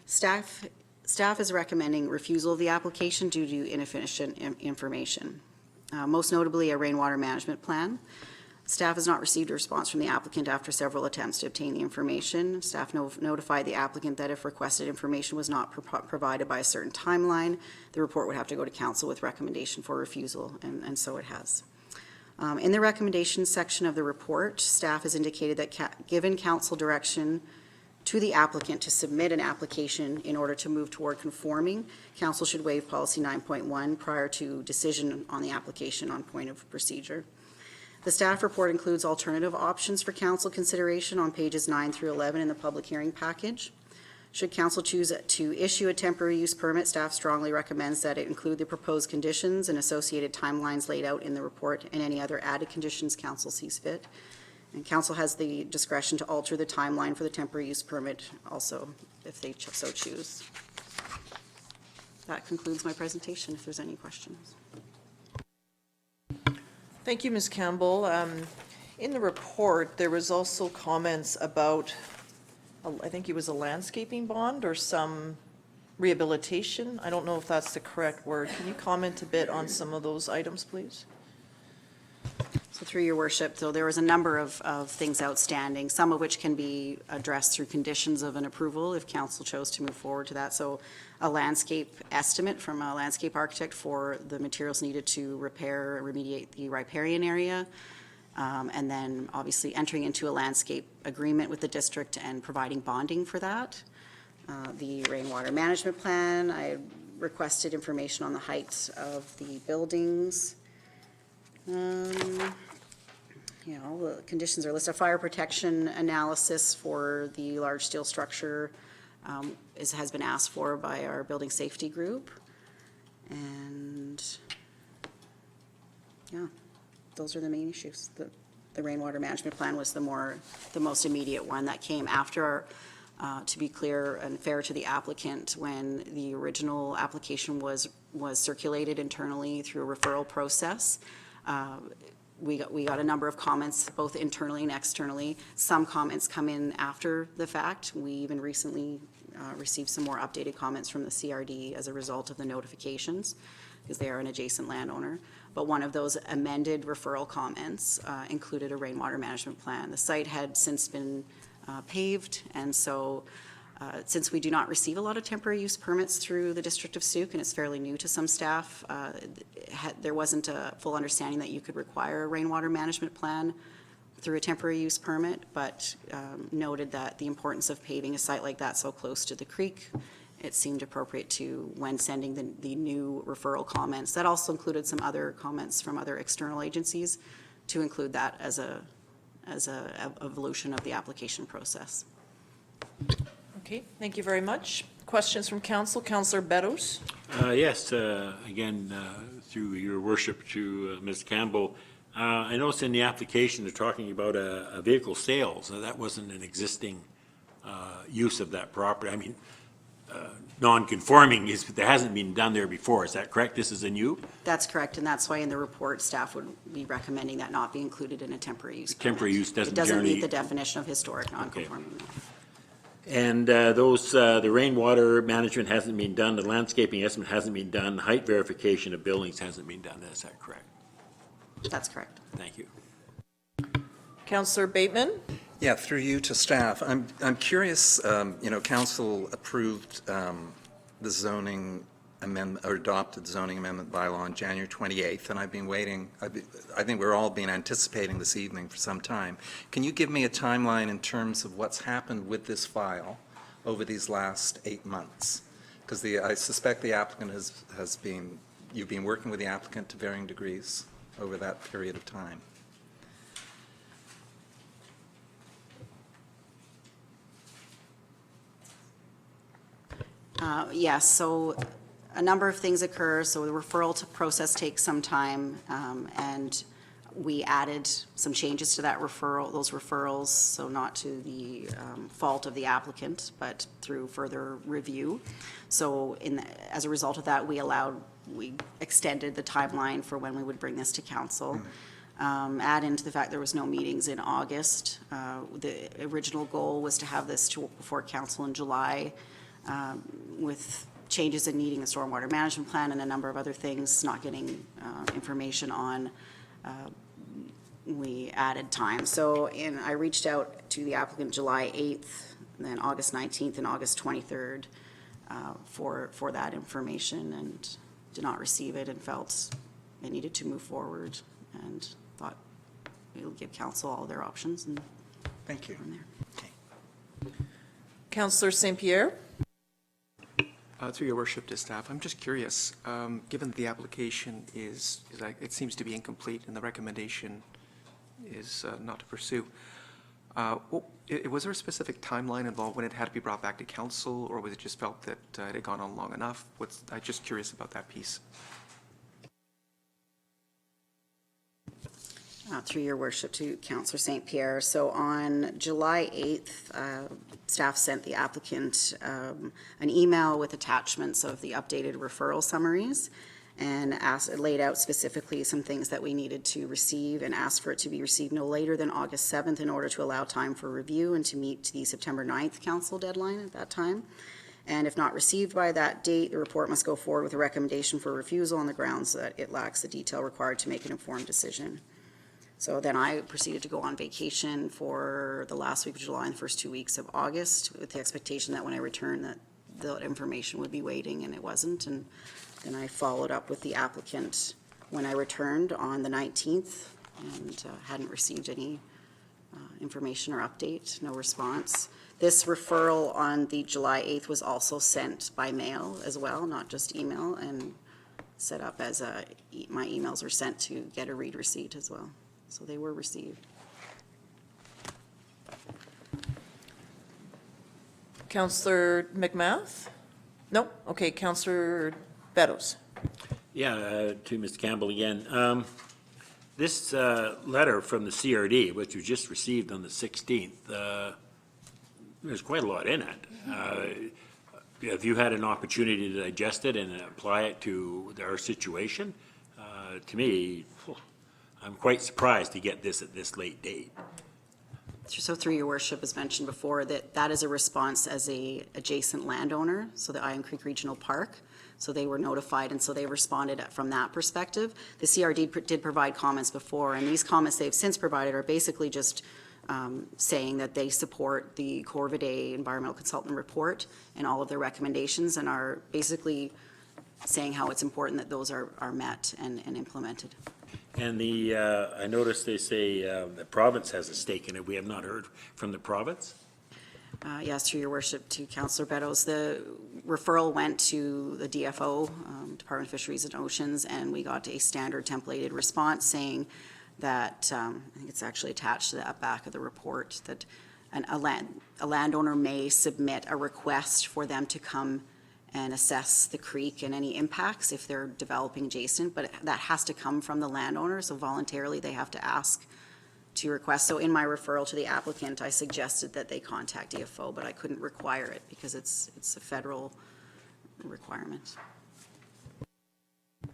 C: Staff is recommending refusal of the application due to insufficient information. Most notably, a rainwater management plan. Staff has not received a response from the applicant after several attempts to obtain the information. Staff notified the applicant that if requested information was not provided by a certain timeline, the report would have to go to council with recommendation for refusal, and so it has. In the recommendations section of the report, staff has indicated that given council direction to the applicant to submit an application in order to move toward conforming, council should waive policy 9.1 prior to decision on the application on point of procedure. The staff report includes alternative options for council consideration on pages 9 through 11 in the public hearing package. Should council choose to issue a temporary use permit, staff strongly recommends that it include the proposed conditions and associated timelines laid out in the report and any other added conditions council sees fit. And council has the discretion to alter the timeline for the temporary use permit also if they so choose. That concludes my presentation, if there's any questions.
A: Thank you, Ms. Campbell. In the report, there was also comments about, I think it was a landscaping bond or some rehabilitation. I don't know if that's the correct word. Can you comment a bit on some of those items, please?
C: So through your worship, so there was a number of things outstanding, some of which can be addressed through conditions of an approval if council chose to move forward to that. So a landscape estimate from a landscape architect for the materials needed to repair, remediate the riparian area. And then obviously entering into a landscape agreement with the district and providing bonding for that. The rainwater management plan, I requested information on the heights of the buildings. All the conditions are listed. Fire protection analysis for the large steel structure has been asked for by our building safety group. And yeah, those are the main issues. The rainwater management plan was the most immediate one that came after, to be clear and fair to the applicant, when the original application was circulated internally through a referral process. We got a number of comments, both internally and externally. Some comments come in after the fact. We even recently received some more updated comments from the CRD as a result of the notifications, because they are an adjacent landowner. But one of those amended referral comments included a rainwater management plan. The site had since been paved, and so since we do not receive a lot of temporary use permits through the District of Sooke, and it's fairly new to some staff, there wasn't a full understanding that you could require a rainwater management plan through a temporary use permit, but noted that the importance of paving a site like that so close to the creek, it seemed appropriate to, when sending the new referral comments, that also included some other comments from other external agencies, to include that as a evolution of the application process.
A: Okay, thank you very much. Questions from council? Councillor Beddoes?
D: Yes, again, through your worship to Ms. Campbell, I noticed in the application they're talking about a vehicle sales. Now, that wasn't an existing use of that property. I mean, non-conforming that hasn't been done there before. Is that correct? This is a new?
C: That's correct, and that's why in the report, staff would be recommending that not be included in a temporary use permit.
D: Temporary use doesn't
C: It doesn't
D: generally
C: meet the definition of historic non-conforming.
D: Okay. And the rainwater management hasn't been done, the landscaping estimate hasn't been done, height verification of buildings hasn't been done. Is that correct?
C: That's correct.
D: Thank you.
A: Councillor Bateman?
E: Yeah, through you to staff. I'm curious, council approved the zoning amendment, or adopted zoning amendment bylaw on January 28th, and I've been waiting, I think we're all been anticipating this evening for some time. Can you give me a timeline in terms of what's happened with this file over these last 8 months? Because I suspect the applicant has been, you've been working with the applicant to varying degrees over that period of time.
C: Yes, so a number of things occur. So the referral process takes some time, and we added some changes to that those referrals, so not to the fault of the applicant, but through further review. So as a result of that, we extended the timeline for when we would bring this to council. Add into the fact there was no meetings in August. The original goal was to have this before council in July. With changes in needing a stormwater management plan and a number of other things, not getting information on, we added time. So I reached out to the applicant July 8th, then August 19th and August 23rd for that information, and did not receive it and felt it needed to move forward. And thought we'll give council all their options and
E: Thank you.
C: from there.
A: Councillor St. Pierre?
F: Through your worship to staff, I'm just curious, given the application is it seems to be incomplete and the recommendation is not to pursue, was there a specific timeline involved when it had to be brought back to council, or was it just felt that it had gone on long enough? I'm just curious about that piece.
C: Through your worship to Councillor St. Pierre. So on July 8th, staff sent the applicant an email with attachments of the updated referral summaries and laid out specifically some things that we needed to receive and asked for it to be received no later than August 7th in order to allow time for review and to meet the September 9th council deadline at that time. And if not received by that date, the report must go forward with a recommendation for refusal on the grounds that it lacks the detail required to make an informed decision. So then I proceeded to go on vacation for the last week of July and the first 2 weeks of August with the expectation that when I returned that the information would be waiting, and it wasn't. And then I followed up with the applicant when I returned on the 19th and hadn't received any information or update, no response. This referral on the July 8th was also sent by mail as well, not just email, and set up as my emails were sent to get a read receipt as well. So they were received.
A: Councillor McMath? No? Okay, Councillor Beddoes.
D: Yeah, to Mr. Campbell again. This letter from the CRD, which you just received on the 16th, there's quite a lot in it. Have you had an opportunity to digest it and apply it to our situation? To me, I'm quite surprised to get this at this late date.
C: So through your worship, as mentioned before, that is a response as a adjacent landowner, so the Iron Creek Regional Park. So they were notified, and so they responded from that perspective. The CRD did provide comments before, and these comments they've since provided are basically just saying that they support the Corvidae environmental consultant report and all of their recommendations, and are basically saying how it's important that those are met and implemented.
D: And I noticed they say the province has a stake in it. We have not heard from the province.
C: Yes, through your worship to Councillor Beddoes, the referral went to the DFO, Department of Fisheries and Oceans, and we got a standard templated response saying that, I think it's actually attached to the back of the report, that a landowner may submit a request for them to come and assess the creek and any impacts if they're developing adjacent, but that has to come from the landowner, so voluntarily they have to ask to request. So in my referral to the applicant, I suggested that they contact DFO, but I couldn't require it because it's a federal requirement.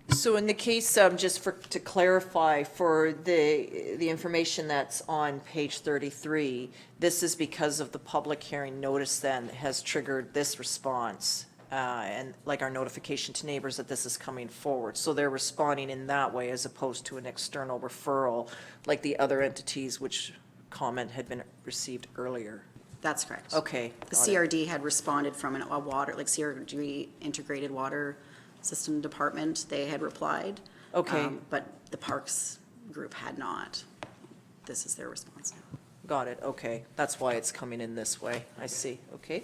A: So in the case, just to clarify, for the information that's on page 33, this is because of the public hearing notice then has triggered this response. And like our notification to neighbors that this is coming forward. So they're responding in that way as opposed to an external referral like the other entities which comment had been received earlier.
C: That's correct.
A: Okay.
C: The CRD had responded from a water, like CRD Integrated Water System Department, they had replied.
A: Okay.
C: But the Parks group had not. This is their response now.
A: Got it, okay. That's why it's coming in this way. I see, okay.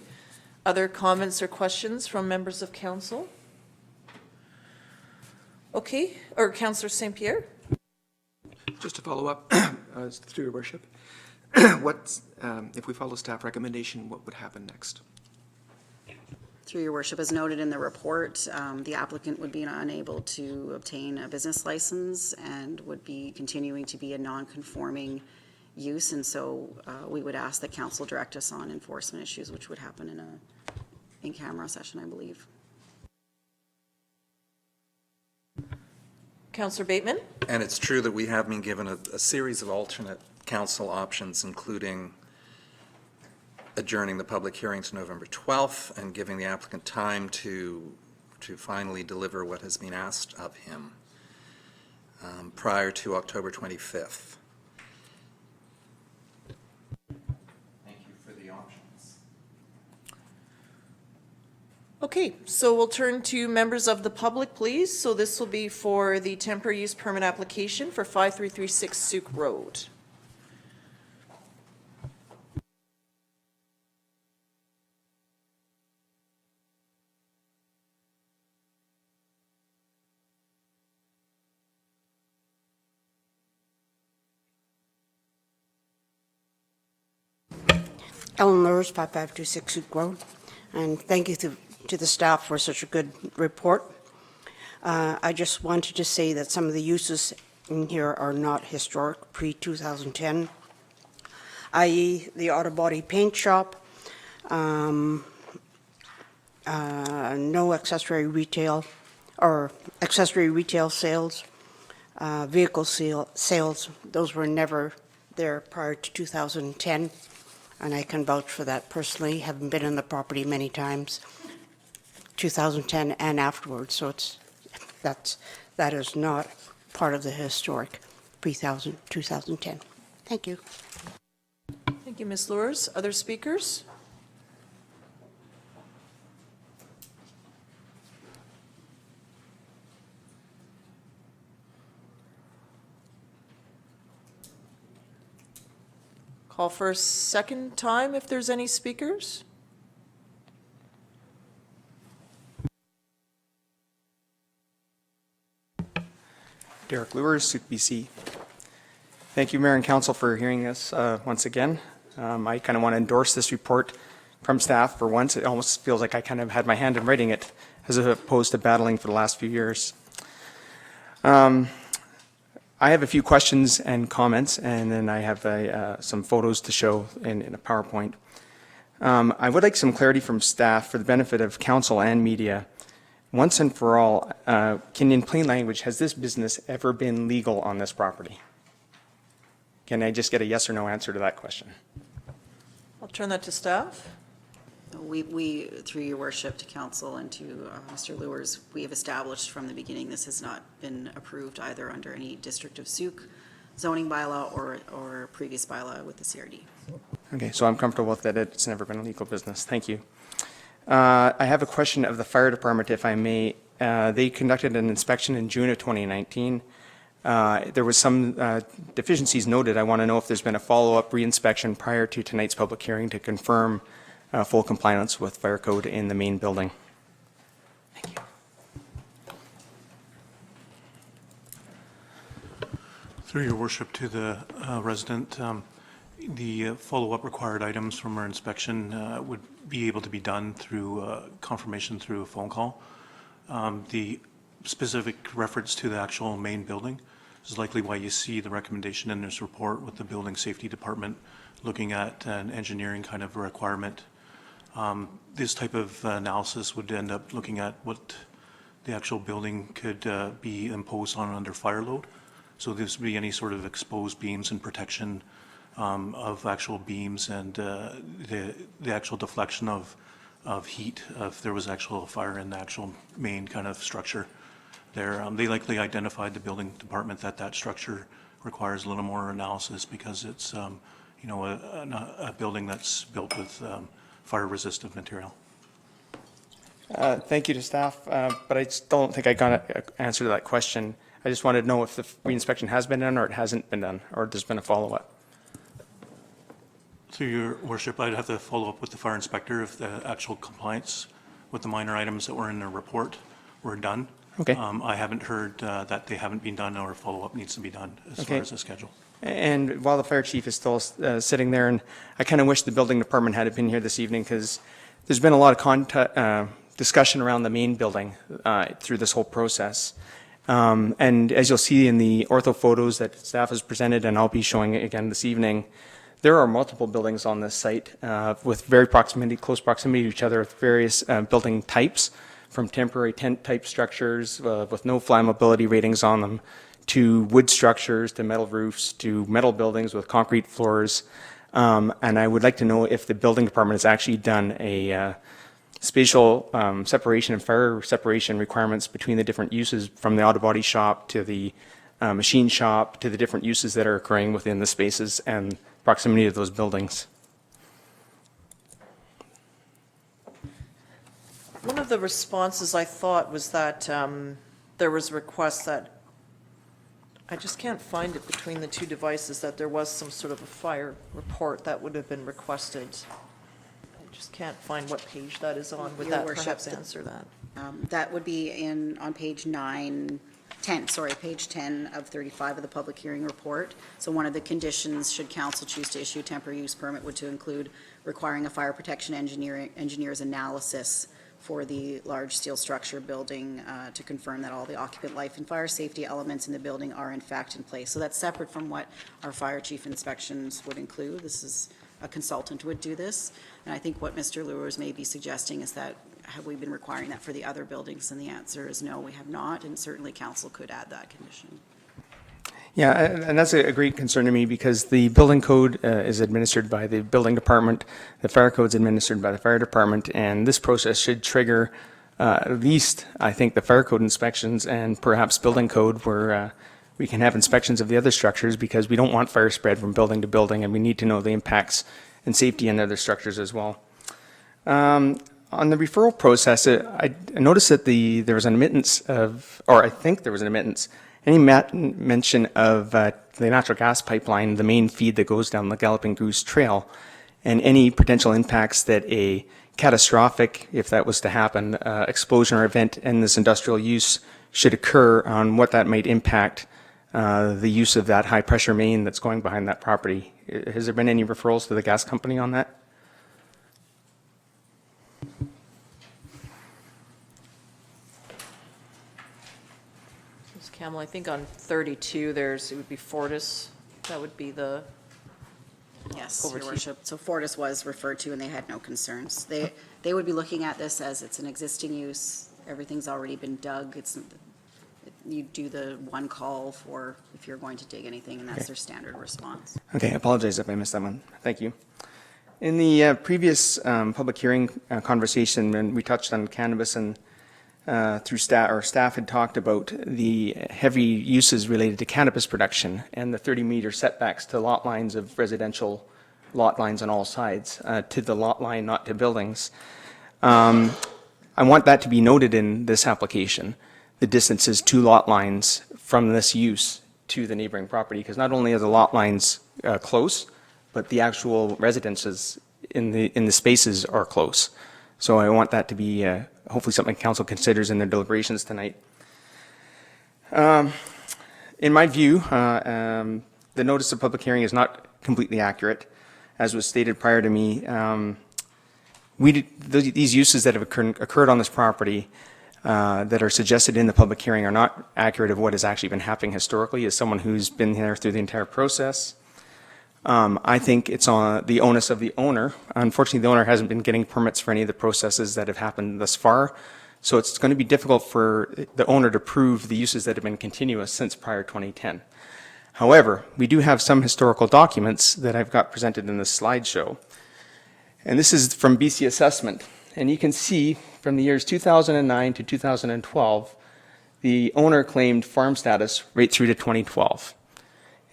A: Other comments or questions from members of council? Okay, or Councillor St. Pierre?
F: Just to follow up, through your worship, if we follow staff recommendation, what would happen next?
C: Through your worship, as noted in the report, the applicant would be unable to obtain a business license and would be continuing to be a non-conforming use, and so we would ask that council direct us on enforcement issues, which would happen in a in-camera session, I believe.
A: Councillor Bateman?
E: And it's true that we have been given a series of alternate council options, including adjourning the public hearing to November 12th and giving the applicant time to finally deliver what has been asked of him prior to October 25th. Thank you for the options.
A: Okay, so we'll turn to members of the public, please. So this will be for the temporary use permit application for 5336 Sooke Road.
L: Ellen Lures, 5526 Sooke Road, and thank you to the staff for such a good report. I just wanted to say that some of the uses in here are not historic, pre-2010, i.e. the auto body paint shop, no accessory retail or accessory retail sales, vehicle sales. Those were never there prior to 2010. And I can vouch for that personally, having been in the property many times, 2010 and afterwards. So that is not part of the historic pre-2010. Thank you.
A: Thank you, Ms. Lures. Other speakers? Call for a second time if there's any speakers.
N: Derek Lewis, Sooke, BC. Thank you, Mayor and Council, for hearing us once again. I kind of want to endorse this report from staff for once. It almost feels like I kind of had my hand in writing it as opposed to battling for the last few years. I have a few questions and comments, and then I have some photos to show in a PowerPoint. I would like some clarity from staff for the benefit of council and media. Once and for all, in plain language, has this business ever been legal on this property? Can I just get a yes or no answer to that question?
A: I'll turn that to staff.
C: We, through your worship to council and to Mr. Lures, we have established from the beginning this has not been approved either under any District of Sooke zoning bylaw or previous bylaw with the CRD.
N: Okay, so I'm comfortable with that. It's never been a legal business. Thank you. I have a question of the fire department, if I may. They conducted an inspection in June of 2019. There was some deficiencies noted. I want to know if there's been a follow-up re-inspection prior to tonight's public hearing to confirm full compliance with fire code in the main building. Thank you.
O: Through your worship to the resident, the follow-up required items from our inspection would be able to be done through confirmation through a phone call. The specific reference to the actual main building is likely why you see the recommendation in this report with the building safety department looking at an engineering kind of requirement. This type of analysis would end up looking at what the actual building could be imposed on under fire load. So this would be any sort of exposed beams and protection of actual beams and the actual deflection of heat if there was actual fire in the actual main kind of structure there. They likely identified the building department that structure requires a little more analysis because it's a building that's built with fire-resistant material.
N: Thank you to staff, but I still don't think I got an answer to that question. I just wanted to know if the re-inspection has been done or it hasn't been done, or there's been a follow-up.
O: Through your worship, I'd have to follow up with the fire inspector if the actual compliance with the minor items that were in the report were done.
N: Okay.
O: I haven't heard that they haven't been done or follow-up needs to be done as far as the schedule.
N: And while the fire chief is still sitting there, and I kind of wish the building department had been here this evening because there's been a lot of discussion around the main building through this whole process. And as you'll see in the ortho photos that staff has presented, and I'll be showing it again this evening, there are multiple buildings on this site with very close proximity to each other with various building types, from temporary tent type structures with no flammability ratings on them, to wood structures, to metal roofs, to metal buildings with concrete floors. And I would like to know if the building department has actually done a spatial separation and fire separation requirements between the different uses from the auto body shop to the machine shop to the different uses that are occurring within the spaces and proximity of those buildings.
A: One of of the responses I thought was that there was requests that, I just can't find it between the two devices, that there was some sort of a fire report that would have been requested. I just can't find what page that is on. Would
C: Your
A: that
C: Worship,
A: perhaps answer that?
C: That would be on page 10 of 35 of the public hearing report. So one of the conditions, should council choose to issue a temporary use permit, would to include requiring a fire protection engineer's analysis for the large steel structure building to confirm that all the occupant life and fire safety elements in the building are in fact in place. So that's separate from what our fire chief inspections would include. This is, a consultant would do this. And I think what Mr. Lures may be suggesting is that, have we been requiring that for the other buildings? And the answer is no, we have not, and certainly council could add that condition.
N: Yeah, and that's a great concern to me because the building code is administered by the building department, the fire code is administered by the fire department, and this process should trigger at least, I think, the fire code inspections and perhaps building code where we can have inspections of the other structures because we don't want fire spread from building to building, and we need to know the impacts and safety in other structures as well. On the referral process, I noticed that there was an admittance of, or I think there was an admittance, any mention of the natural gas pipeline, the main feed that goes down the Galloping Goose Trail, and any potential impacts that a catastrophic, if that was to happen, explosion or event in this industrial use should occur, on what that might impact the use of that high-pressure main that's going behind that property. Has there been any referrals to the gas company on that?
A: Camel, I think on 32, it would be Fortis, that would be the,
C: Yes,
A: Over
C: Your
A: to you.
C: Worship. So Fortis was referred to and they had no concerns. They would be looking at this as it's an existing use, everything's already been dug, you do the one call for if you're going to dig anything, and that's their standard response.
N: Okay, I apologize if I missed that one. Thank you. In the previous public hearing conversation, when we touched on cannabis and through staff had talked about the heavy uses related to cannabis production and the 30-meter setbacks to lot lines of residential lot lines on all sides, to the lot line, not to buildings. I want that to be noted in this application, the distances to lot lines from this use to the neighboring property, because not only are the lot lines close, but the actual residences in the spaces are close. So I want that to be hopefully something council considers in their deliberations tonight. In my view, the notice of public hearing is not completely accurate. As was stated prior to me, these uses that have occurred on this property that are suggested in the public hearing are not accurate of what has actually been happening historically. As someone who's been there through the entire process, I think it's on the onus of the owner. Unfortunately, the owner hasn't been getting permits for any of the processes that have happened thus far. So it's going to be difficult for the owner to prove the uses that have been continuous since prior 2010. However, we do have some historical documents that I've got presented in this slideshow. And this is from BC Assessment. And you can see from the years 2009 to 2012, the owner claimed farm status right through to 2012.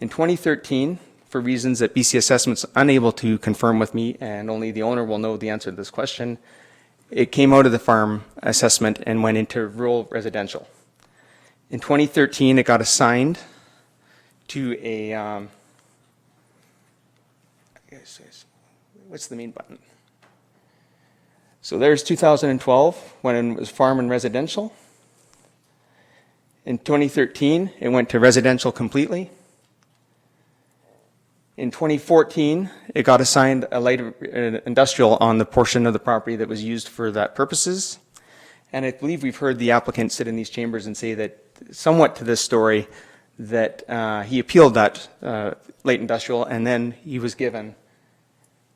N: In 2013, for reasons that BC Assessment's unable to confirm with me, and only the owner will know the answer to this question, it came out of the farm assessment and went into rural residential. In 2013, it got assigned to a, what's the main button? So there's 2012, when it was farm and residential. In 2013, it went to residential completely. In 2014, it got assigned a light industrial on the portion of the property that was used for that purposes. And I believe we've heard the applicant sit in these chambers and say that, somewhat to this story, that he appealed that light industrial and then he was given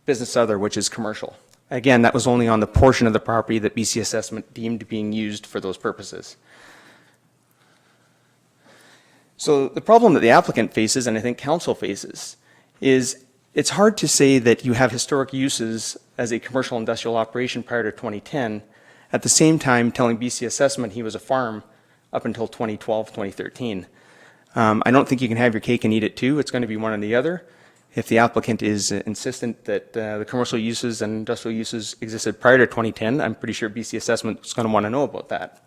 N: business other, which is commercial. Again, that was only on the portion of the property that BC Assessment deemed being used for those purposes. So the problem that the applicant faces, and I think council faces, is it's hard to say that you have historic uses as a commercial industrial operation prior to 2010, at the same time telling BC Assessment he was a farm up until 2012, 2013. I don't think you can have your cake and eat it too. It's going to be one or the other. if the applicant is insistent that the commercial uses and industrial uses existed prior to 2010, I'm pretty sure BC Assessment is going to want to know about that.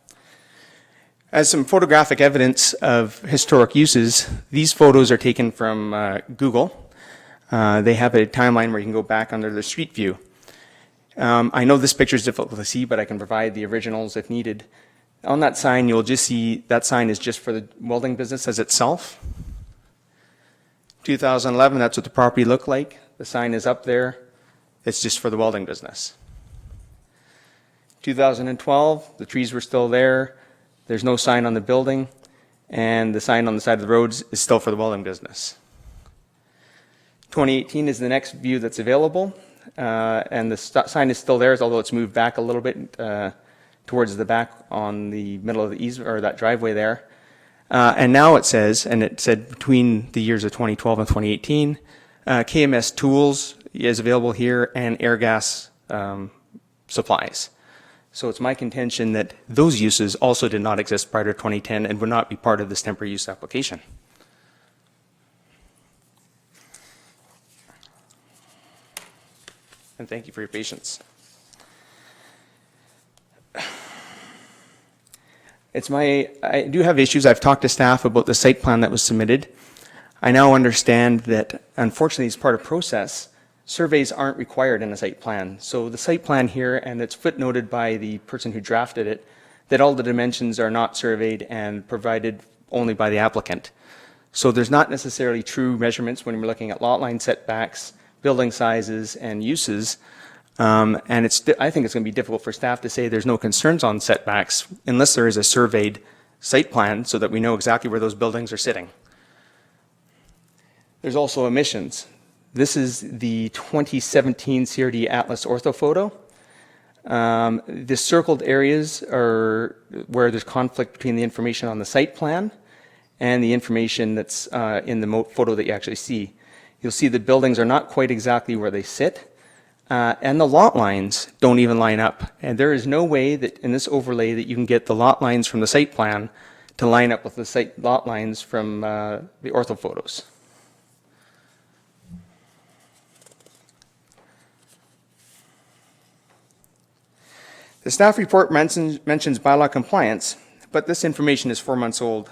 N: As some photographic evidence of historic uses, these photos are taken from Google. They have a timeline where you can go back under the street view. I know this picture is difficult to see, but I can provide the originals if needed. On that sign, you'll just see that sign is just for the welding business as itself. 2011, that's what the property looked like. The sign is up there. It's just for the welding business. 2012, the trees were still there. There's no sign on the building, and the sign on the side of the roads is still for the welding business. 2018 is the next view that's available, and the sign is still there, although it's moved back a little bit towards the back on the middle of the easement, or that driveway there. And now it says, and it said between the years of 2012 and 2018, KMS Tools is available here and air gas supplies. So it's my contention that those uses also did not exist prior to 2010 and would not be part of this temporary use application. And thank you for your patience. I do have issues. I've talked to staff about the site plan that was submitted. I now understand that, unfortunately, as part of process, surveys aren't required in a site plan. So the site plan here, and it's footnoted by the person who drafted it, that all the dimensions are not surveyed and provided only by the applicant. So there's not necessarily true measurements when we're looking at lot line setbacks, building sizes, and uses. And I think it's going to be difficult for staff to say there's no concerns on setbacks unless there is a surveyed site plan so that we know exactly where those buildings are sitting. There's also emissions. This is the 2017 CRD Atlas orthophoto. The circled areas are where there's conflict between the information on the site plan and the information that's in the photo that you actually see. You'll see the buildings are not quite exactly where they sit. And the lot lines don't even line up. And there is no way that in this overlay that you can get the lot lines from the site plan to line up with the site lot lines from the ortho photos. The staff report mentions bylaw compliance, but this information is 4 months old.